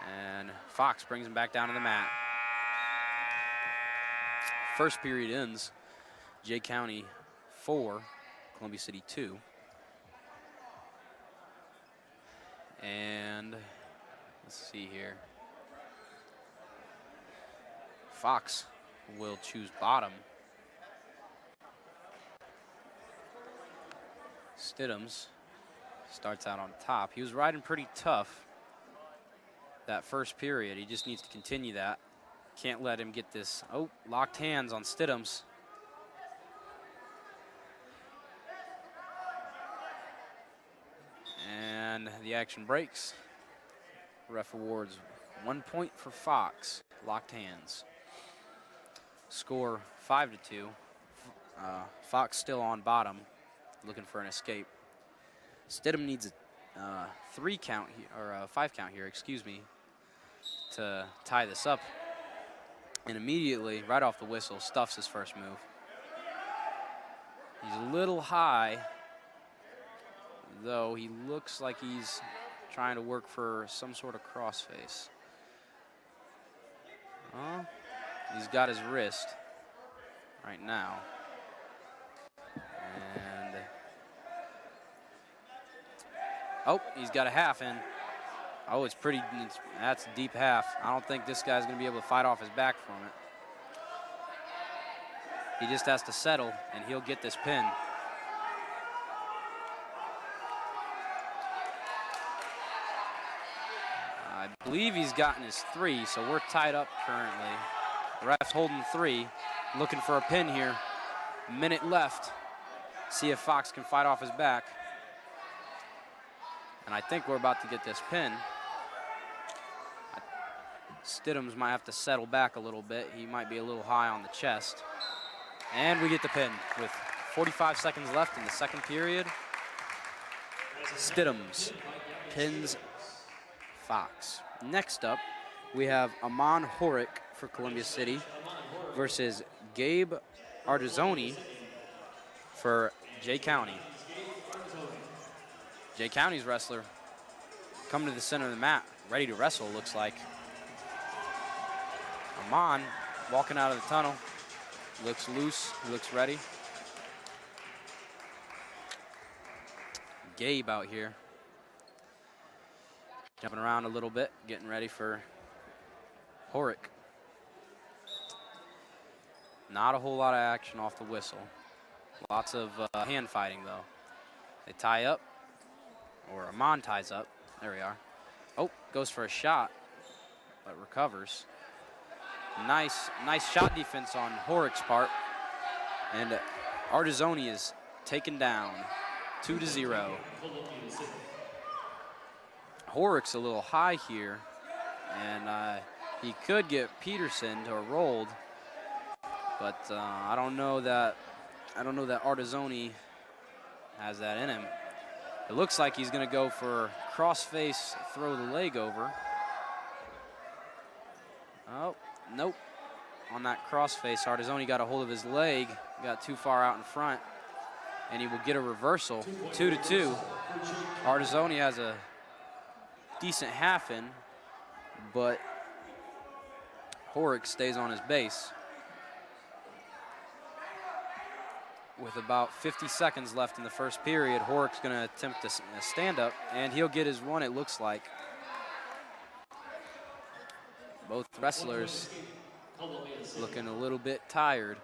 and Fox brings him back down to the mat. First period ends. Jay County 4, Columbia City 2. And let's see here. Fox will choose bottom. Stidham's starts out on top. He was riding pretty tough that first period. He just needs to continue that. Can't let him get this. Oh, locked hands on Stidham's. And the action breaks. Ref awards 1 point for Fox. Locked hands. Score 5-2. Fox still on bottom, looking for an escape. Stidham needs a 5 count here, excuse me, to tie this up. And immediately, right off the whistle, stuffs his first move. He's a little high, though he looks like he's trying to work for some sort of crossface. He's got his wrist right now. And he's got a half in. Oh, that's a deep half. I don't think this guy's gonna be able to fight off his back from it. He just has to settle and he'll get this pin. I believe he's gotten his 3, so we're tied up currently. The ref's holding 3, looking for a pin here. Minute left. See if Fox can fight off his back. And I think we're about to get this pin. Stidham's might have to settle back a little bit. He might be a little high on the chest. And we get the pin with 45 seconds left in the second period. Stidham's pins Fox. Next up, we have Amon Horick for Columbia City versus Gabe Artizzoni for Jay County. Jay County's wrestler coming to the center of the mat, ready to wrestle, looks like. Amon walking out of the tunnel, looks loose, looks ready. Gabe out here, jumping around a little bit, getting ready for Horick. Not a whole lot of action off the whistle. Lots of hand fighting though. They tie up, or Amon ties up. There we are. Oh, goes for a shot, but recovers. Nice shot defense on Horick's part. And Artizzoni is taken down 2-0. Horick's a little high here, and he could get Peterson or rolled, but I don't know that Artizzoni has that in him. It looks like he's going to go for crossface, throw the leg over. Oh, nope. On that crossface, Artizzoni got a hold of his leg, got too far out in front, and he will get a reversal. 2-2. Artizzoni has a decent half in, but Horick stays on his base. With about 50 seconds left in the first period, Horick's going to attempt a stand-up, and he'll get his one, it looks like. Both wrestlers looking a little bit tired.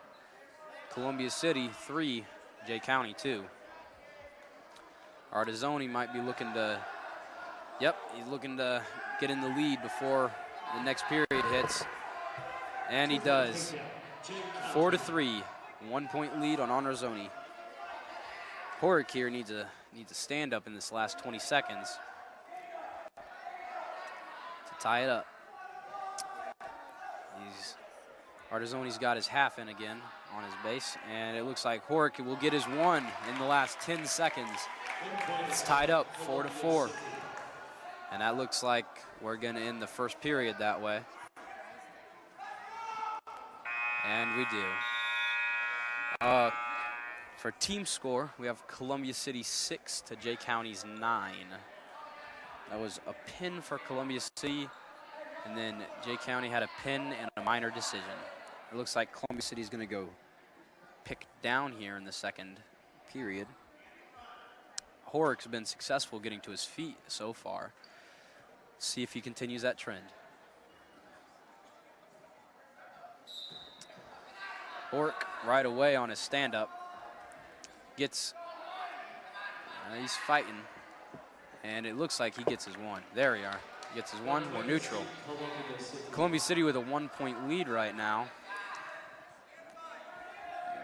Columbia City 3, Jay County 2. Artizzoni might be looking to, he's looking to get in the lead before the next period hits. And he does. 4-3, 1 point lead on Artizzoni. Horick here needs a stand up in this last 20 seconds to tie it up. Artisoni's got his half in again on his base, and it looks like Hork will get his one in the last 10 seconds. It's tied up 4-4. And that looks like we're gonna end the first period that way. And we do. For team score, we have Columbia City 6 to Jay County's 9. That was a pin for Columbia City, and then Jay County had a pin and a minor decision. It looks like Columbia City is going to go pick down here in the second period. Horrick's been successful getting to his feet so far. See if he continues that trend. Horrick right away on his stand-up. He's fighting, and it looks like he gets his one. There we are. Gets his one. We're neutral. Columbia City with a 1-point lead right now.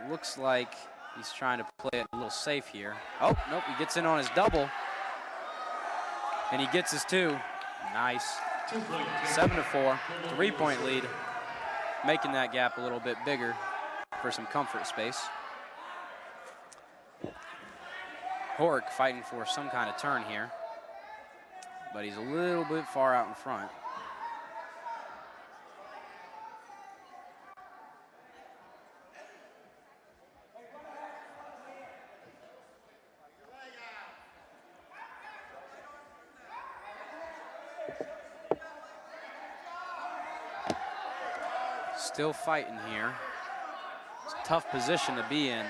It looks like he's trying to play it a little safe here. Oh, nope, he gets in on his double, and he gets his two. Nice. 7-4, 3-point lead, making that gap a little bit bigger for some comfort space. Horrick fighting for some kind of turn here, but he's a little bit far out in front. Still fighting here. It's a tough position to be in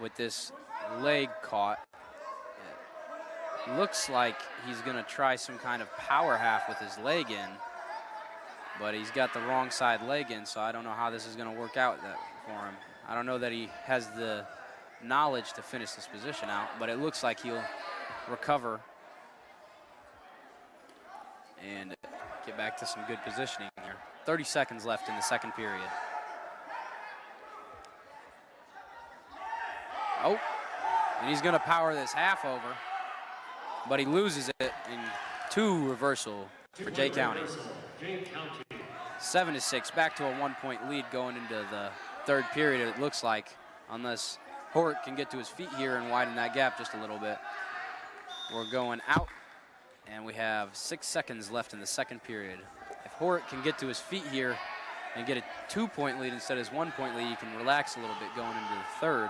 with this leg caught. It looks like he's going to try some kind of power half with his leg in, but he's got the wrong side leg in, so I don't know how this is going to work out for him. I don't know that he has the knowledge to finish this position out, but it looks like he'll recover and get back to some good positioning here. 30 seconds left in the second period. Oh, and he's going to power this half over, but he loses it in two reversal for Jay County. 7-6, back to a 1-point lead going into the third period, it looks like, unless Horrick can get to his feet here and widen that gap just a little bit. We're going out, and we have 6 seconds left in the second period. If Horrick can get to his feet here and get a 2-point lead instead of his 1-point lead, he can relax a little bit going into the third.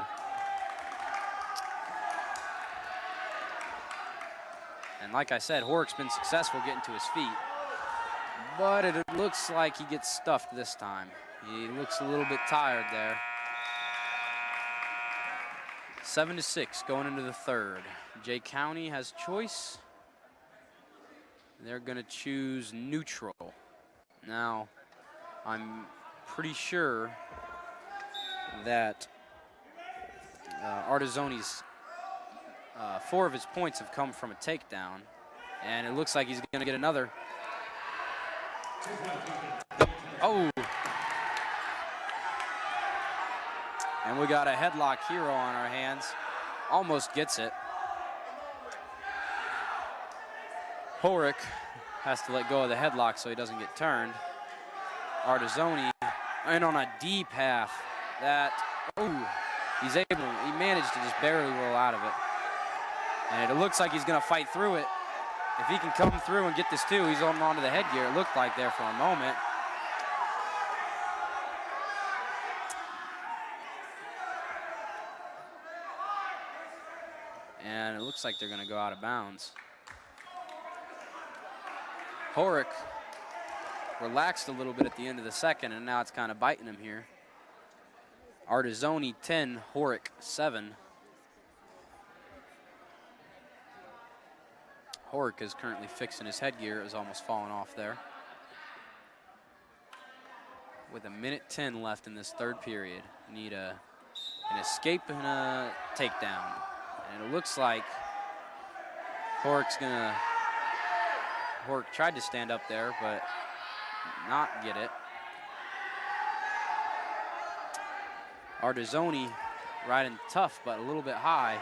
And like I said, Horrick's been successful getting to his feet, but it looks like he gets stuffed this time. He looks a little bit tired there. 7-6 going into the third. Jay County has choice. They're going to choose neutral. Now, I'm pretty sure that Artisoni's 4 of his points have come from a takedown, and it looks like he's going to get another. Oh! And we got a headlock hero on our hands. Almost gets it. Horrick has to let go of the headlock so he doesn't get turned. Artisoni in on a deep half. He managed to just barely roll out of it. And it looks like he's going to fight through it. If he can come through and get this too, he's holding on to the headgear, it looked like there for a moment. And it looks like they're going to go out of bounds. Horrick relaxed a little bit at the end of the second, and now it's kind of biting him here. Artisoni 10, Horrick 7. Horrick is currently fixing his headgear. It was almost falling off there. With 1:10 left in this third period. Need an escape and a takedown. And it looks like Horrick tried to stand up there, but not get it. Artisoni riding tough, but a little bit high.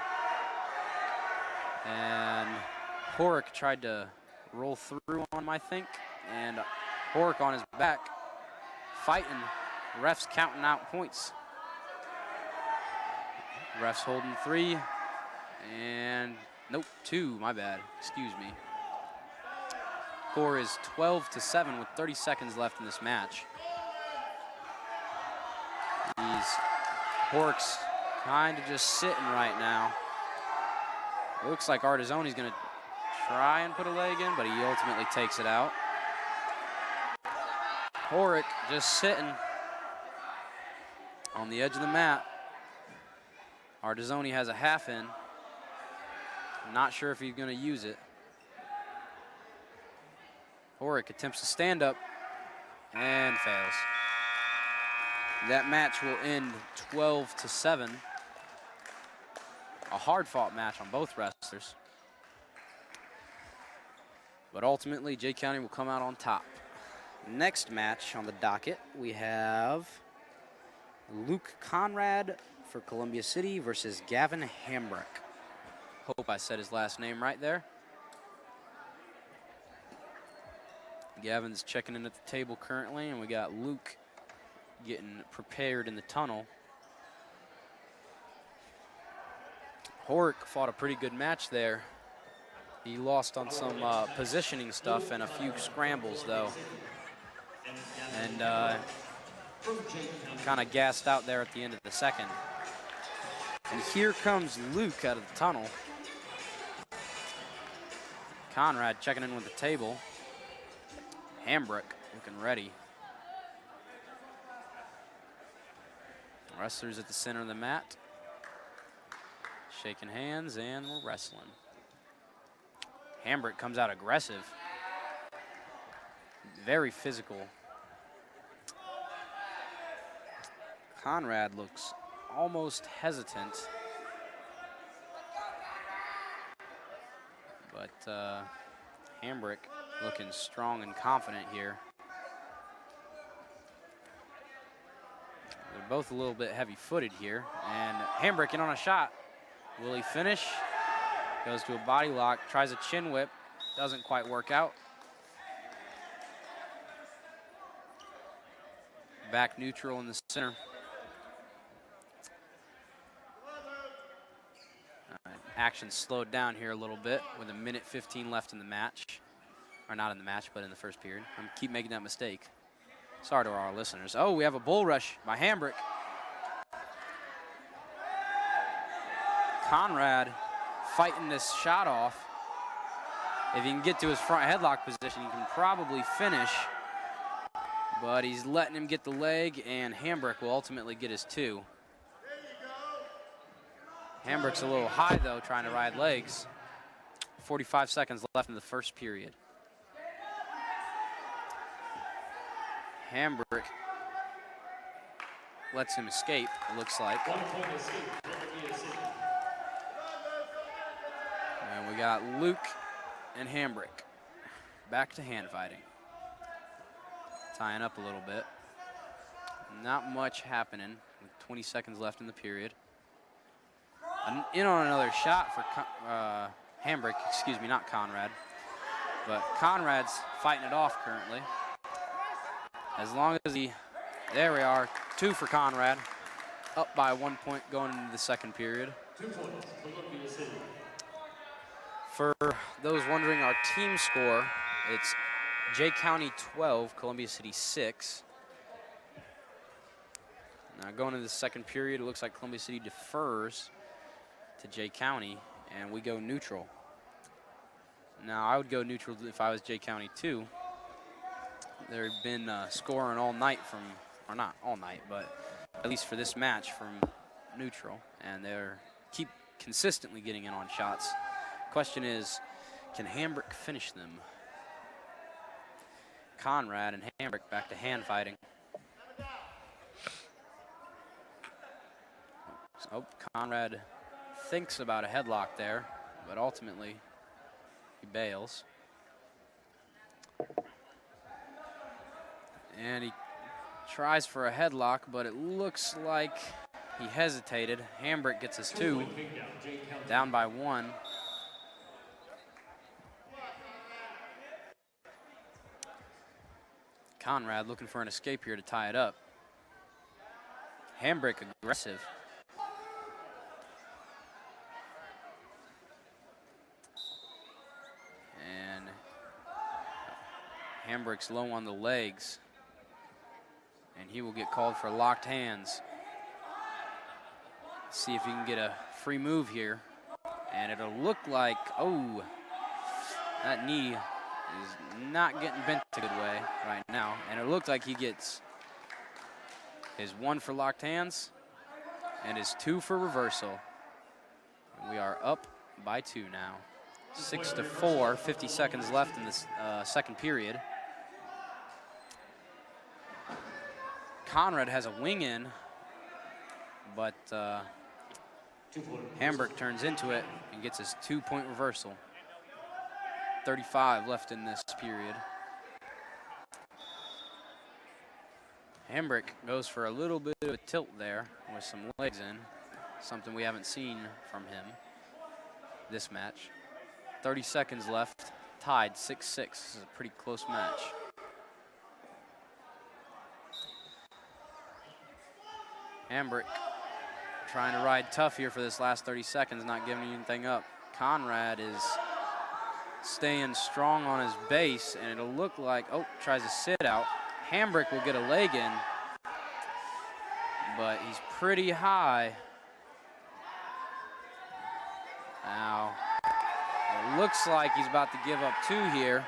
And Horrick tried to roll through on him, I think, and Horrick on his back, fighting, refs counting out points. Refs holding 3, and nope, 2, my bad, excuse me. Score is 12-7 with 30 seconds left in this match. Parke's kind of just sitting right now. It looks like Artisoni's gonna try and put a leg in, but he ultimately takes it out. Parke just sitting on the edge of the mat. Artisoni has a half in. Not sure if he's gonna use it. Parke attempts to stand up and fails. That match will end 12-7. A hard-fought match on both wrestlers. But ultimately, Jay County will come out on top. Next match on the docket, we have Luke Conrad for Columbia City versus Gavin Hambrick. Hope I said his last name right there. Gavin's checking in at the table currently, and we got Luke getting prepared in the tunnel. Parke fought a pretty good match there. He lost on some positioning stuff and a few scrambles, though. And kind of gassed out there at the end of the second. And here comes Luke out of the tunnel. Conrad checking in with the table. Hambrick looking ready. Wrestlers at the center of the mat. Shaking hands, and we're wrestling. Hambrick comes out aggressive. Very physical. Conrad looks almost hesitant. But Hambrick looking strong and confident here. They're both a little bit heavy-footed here. And Hambrick in on a shot. Will he finish? Goes to a body lock, tries a chin whip. Doesn't quite work out. Back neutral in the center. All right, action slowed down here a little bit with 1:15 left in the match. Or not in the match, but in the first period. I keep making that mistake. Sorry to our listeners. Oh, we have a bull rush by Hambrick. Conrad fighting this shot off. If he can get to his front headlock position, he can probably finish. But he's letting him get the leg, and Hambrick will ultimately get his 2. Hambrick's a little high, though, trying to ride legs. 45 seconds left in the first period. Hambrick lets him escape, it looks like. And we got Luke and Hambrick back to hand fighting. Tying up a little bit. Not much happening with 20 seconds left in the period. In on another shot for Hambrick, excuse me, not Conrad. But Conrad's fighting it off currently. As long as there we are, 2 for Conrad. Up by 1 point going into the second period. 2 points, Columbia City. For those wondering our team score, it's Jay County 12, Columbia City 6. Now going into the second period, it looks like Columbia City defers to Jay County, and we go neutral. Now I would go neutral if I was Jay County too. They've been scoring all night from, or not all night, but at least for this match from neutral, and they're keep consistently getting in on shots. Question is, can Hambrick finish them? Conrad and Hambrick back to hand fighting. Oh, Conrad thinks about a headlock there, but ultimately he bails. And he tries for a headlock, but it looks like he hesitated. Hambrick gets his 2, down by 1. Conrad looking for an escape here to tie it up. Hambrick aggressive. And Hambrick's low on the legs. And he will get called for locked hands. See if he can get a free move here. And it'll look like, oh, that knee is not getting bent a good way right now. And it looked like he gets his 1 for locked hands and his 2 for reversal. And we are up by 2 now. 6-4, 50 seconds left in this second period. Conrad has a wing in, but Hambrick turns into it and gets his 2-point reversal. 35 left in this period. Hambrick goes for a little bit of a tilt there with some legs in, something we haven't seen from him this match. 30 seconds left, tied 6-6. This is a pretty close match. Hambrick trying to ride tough here for this last 30 seconds, not giving anything up. Conrad is staying strong on his base, and it'll look like, oh, tries to sit out. Hambrick will get a leg in, but he's pretty high. Now, it looks like he's about to give up 2 here,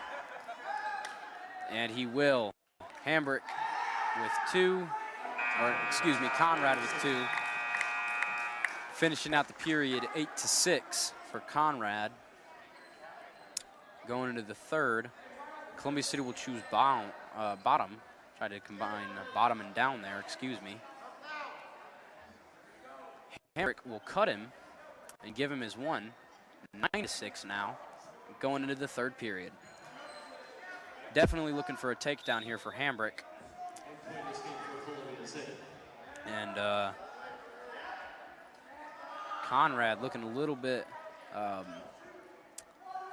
and he will. Hambrick with 2, or excuse me, Conrad with 2. Finishing out the period 8-6 for Conrad. Going into the third, Columbia City will choose bottom. Try to combine bottom and down there, excuse me. Hambrick will cut him and give him his 1. 9-6 now, going into the third period. Definitely looking for a takedown here for Hambrick. And Conrad looking a little bit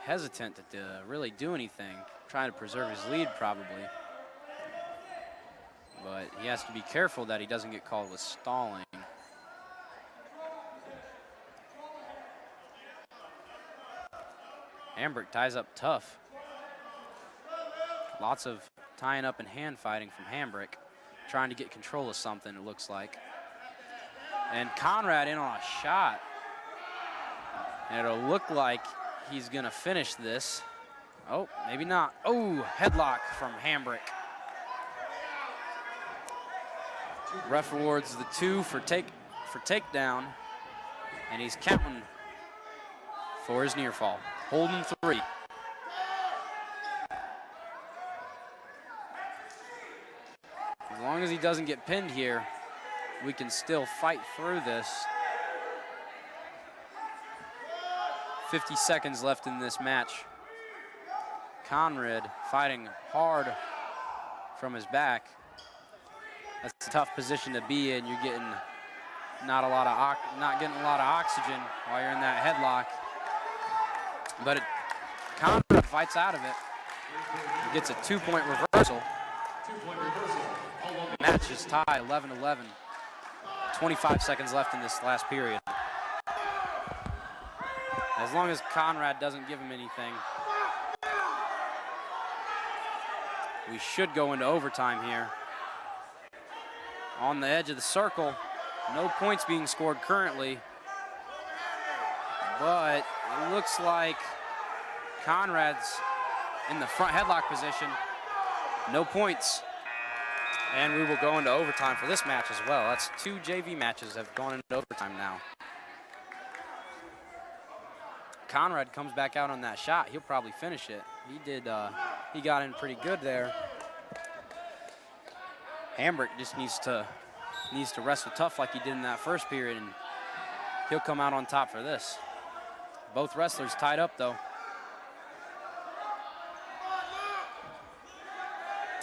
hesitant to really do anything, trying to preserve his lead probably. But he has to be careful that he doesn't get called with stalling. Hambrick ties up tough. Lots of tying up and hand fighting from Hambrick, trying to get control of something, it looks like. And Conrad in on a shot. And it'll look like he's gonna finish this. Oh, maybe not. Oh, headlock from Hambrick. Ref awards the 2 for takedown, and he's counting for his near fall. Holding 3. As long as he doesn't get pinned here, we can still fight through this. 50 seconds left in this match. Conrad fighting hard from his back. That's a tough position to be in. You're getting not getting a lot of oxygen while you're in that headlock. But Conrad fights out of it. He gets a 2-point reversal. Match is tied 11-11. 25 seconds left in this last period. As long as Conrad doesn't give him anything, we should go into overtime here. On the edge of the circle, no points being scored currently, but it looks like Conrad's in the front headlock position. No points. And we will go into overtime for this match as well. That's 2 JV matches have gone into overtime now. Conrad comes back out on that shot. He'll probably finish it. He got in pretty good there. Hambrick just needs to wrestle tough like he did in that first period, and he'll come out on top for this. Both wrestlers tied up though.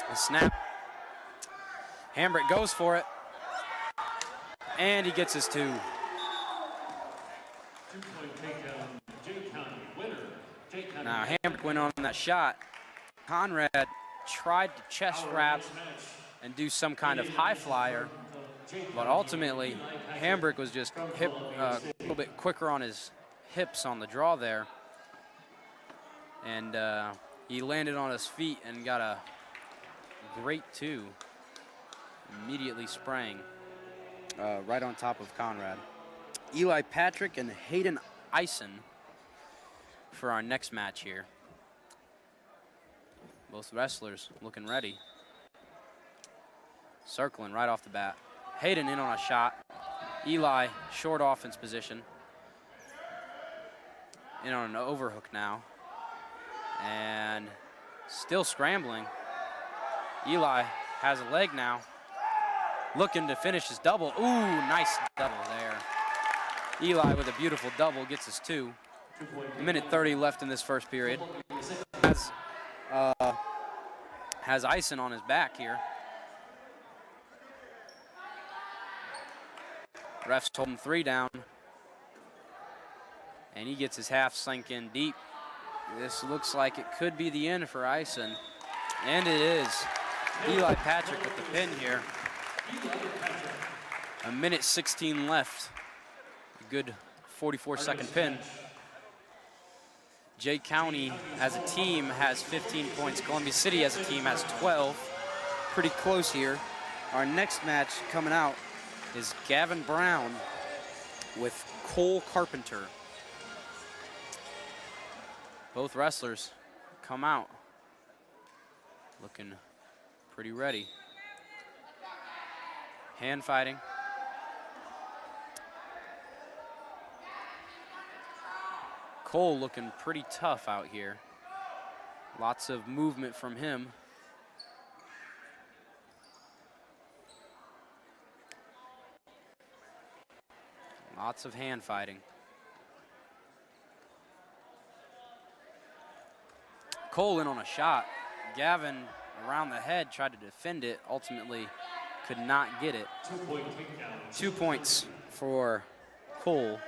A snap. Hambrick goes for it, and he gets his 2. 2-point takedown, winner. Now Hambrick went on that shot. Conrad tried to chest wrap and do some kind of high flyer, But ultimately, Hambrick was just a little bit quicker on his hips on the draw there. And he landed on his feet and got a great 2, immediately spraying. Right on top of Conrad. Eli Patrick and Hayden Eisen for our next match here. Both wrestlers looking ready. Circling right off the bat. Hayden in on a shot. Eli short offense position. In on an overhook now. And still scrambling. Eli has a leg now. Looking to finish his double. Ooh, nice double there. Eli with a beautiful double gets his 2. Minute 30 left in this first period. Has Eisen on his back here. Ref's holding 3 down. And he gets his half sink in deep. This looks like it could be the end for Eisen. And it is. Eli Patrick with the pin here. A minute 16 left. A good 44-second pin. Jay County as a team has 15 points. Columbia City as a team has 12. Pretty close here. Our next match coming out is Gavin Brown with Cole Carpenter. Both wrestlers come out looking pretty ready. Hand fighting. Cole looking pretty tough out here. Lots of movement from him. Lots of hand fighting. Cole in on a shot. Gavin around the head tried to defend it, ultimately could not get it. 2 points for Cole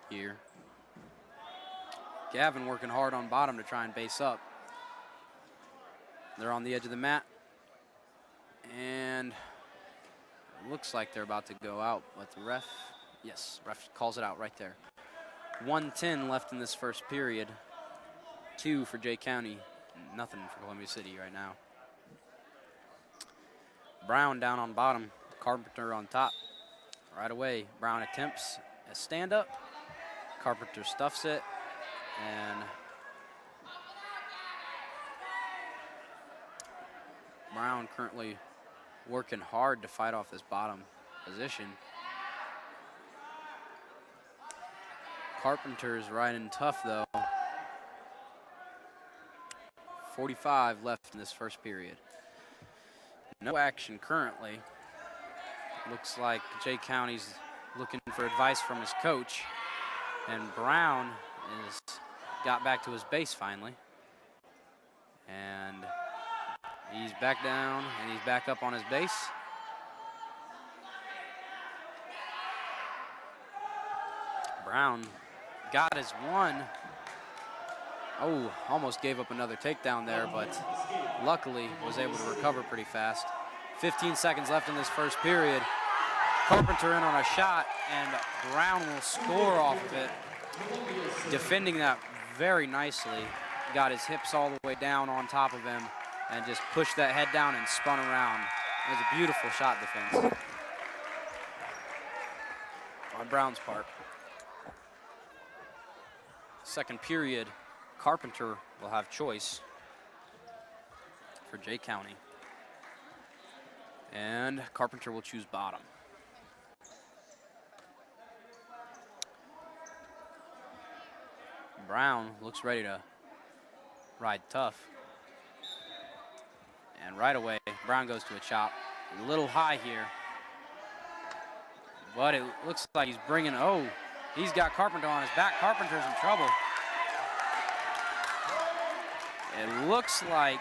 here. Gavin working hard on bottom to try and base up. They're on the edge of the mat. And it looks like they're about to go out, but the ref, yes, ref calls it out right there. 1:10 left in this first period. 2 for Jay County, nothing for Columbia City right now. Brown down on bottom, Carpenter on top. Right away, Brown attempts a stand-up. Carpenter stuffs it, and Brown currently working hard to fight off this bottom position. Carpenter's riding tough though. 45 left in this first period. No action currently. Looks like Jay County's looking for advice from his coach. And Brown is got back to his base finally. And he's back down and he's back up on his base. Brown got his 1. Oh, almost gave up another takedown there, but luckily was able to recover pretty fast. 15 seconds left in this first period. Carpenter in on a shot, and Brown will score off of it. Defending that very nicely. Got his hips all the way down on top of him and just pushed that head down and spun around. It was a beautiful shot defense on Brown's part. Second period, Carpenter will have choice for Jay County. And Carpenter will choose bottom. Brown looks ready to ride tough. And right away, Brown goes to a chop. A little high here. But it looks like he's bringing, oh, he's got Carpenter on his back. Carpenter's in trouble. It looks like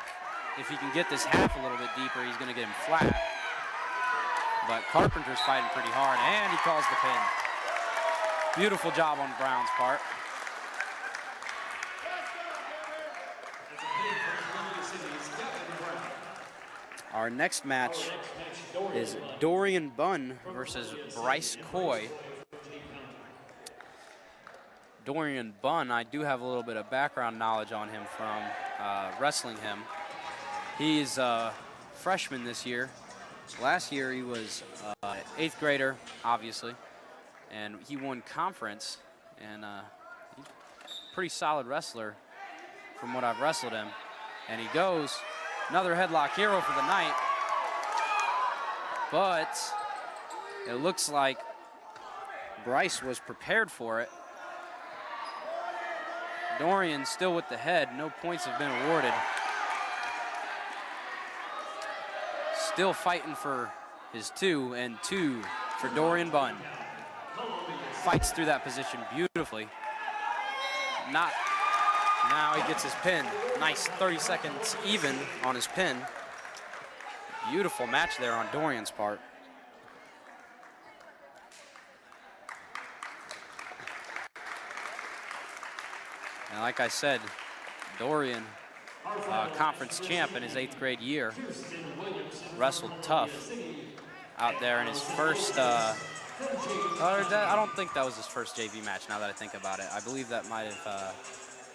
if he can get this half a little bit deeper, he's gonna get him flat. But Carpenter's fighting pretty hard, and he calls the pin. Beautiful job on Brown's part. Our next match is Dorian Bunn versus Bryce Coy. Dorian Bunn, I do have a little bit of background knowledge on him from wrestling him. He's a freshman this year. Last year he was 8th grader, obviously, and he won conference, and he's a pretty solid wrestler from what I've wrestled him. And he goes, another headlock hero for the night, but it looks like Bryce was prepared for it. Dorian still with the head, no points have been awarded. Still fighting for his 2 and 2 for Dorian Bunn. Fights through that position beautifully. Now he gets his pin. Nice 30 seconds even on his pin. Beautiful match there on Dorian's part. And like I said, Dorian, conference champ in his 8th grade year, wrestled tough out there in his first, I don't think that was his first JV match now that I think about it. I believe that might have,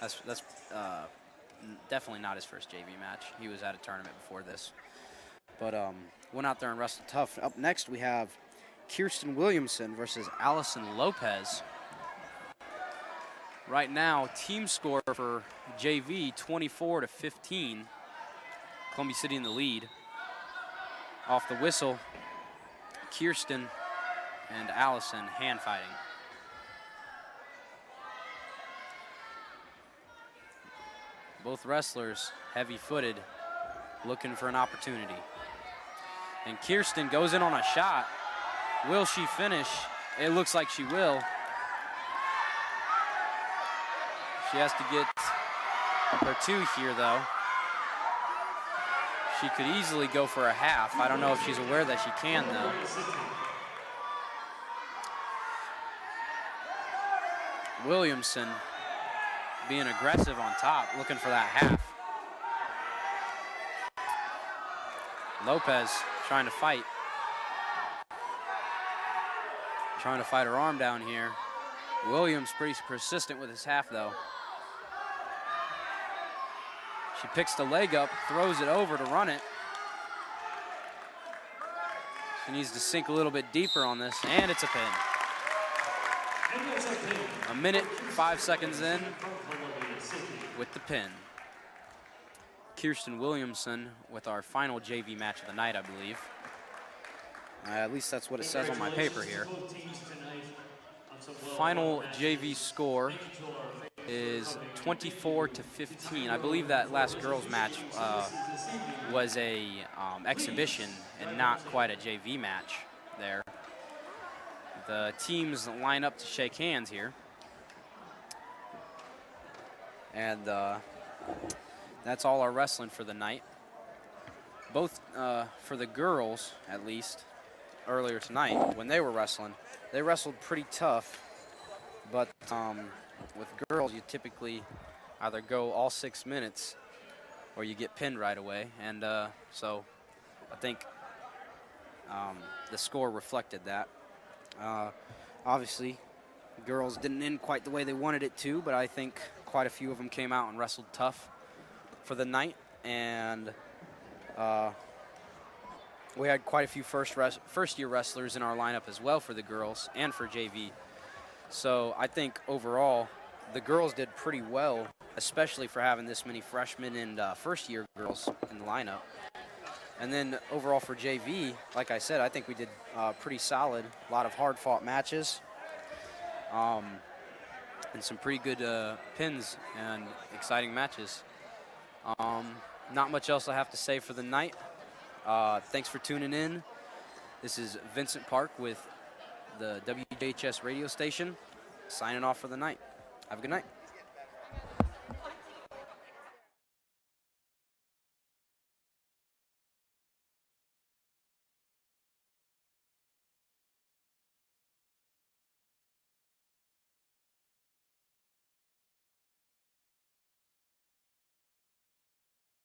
that's definitely not his first JV match. He was at a tournament before this. But went out there and wrestled tough. Up next we have Kirsten Williamson versus Allison Lopez. Right now, team score for JV 24-15. Columbia City in the lead. Off the whistle, Kirsten and Allison hand fighting. Both wrestlers heavy-footed, looking for an opportunity. And Kirsten goes in on a shot. Will she finish? It looks like she will. She has to get her 2 here, though. She could easily go for a half. I don't know if she's aware that she can, though. Williamson being aggressive on top, looking for that half. Lopez trying to fight. Trying to fight her arm down here. Williams pretty persistent with his half, though. She picks the leg up, throws it over to run it. She needs to sink a little bit deeper on this, and it's a pin. A minute, 5 seconds in with the pin. Kirsten Williamson with our final JV match of the night, I believe. At least that's what it says on my paper here. Final JV score is 24-15. I believe that last girls match was a exhibition and not quite a JV match there. The teams line up to shake hands here. And that's all our wrestling for the night. Both for the girls, at least, earlier tonight, when they were wrestling, they wrestled pretty tough. But with girls, you typically either go all 6 minutes or you get pinned right away. And so I think the score reflected that. Obviously, girls didn't end quite the way they wanted it to, but I think quite a few of them came out and wrestled tough for the night. And we had quite a few first-year wrestlers in our lineup as well for the girls and for JV. So I think overall, the girls did pretty well, especially for having this many freshmen and first-year girls in the lineup. And then overall for JV, like I said, I think we did pretty solid. A lot of hard-fought matches, and some pretty good pins and exciting matches. Not much else I have to say for the night. Thanks for tuning in. This is Vincent Parke with the WJHS radio station, signing off for the night. Have a good night.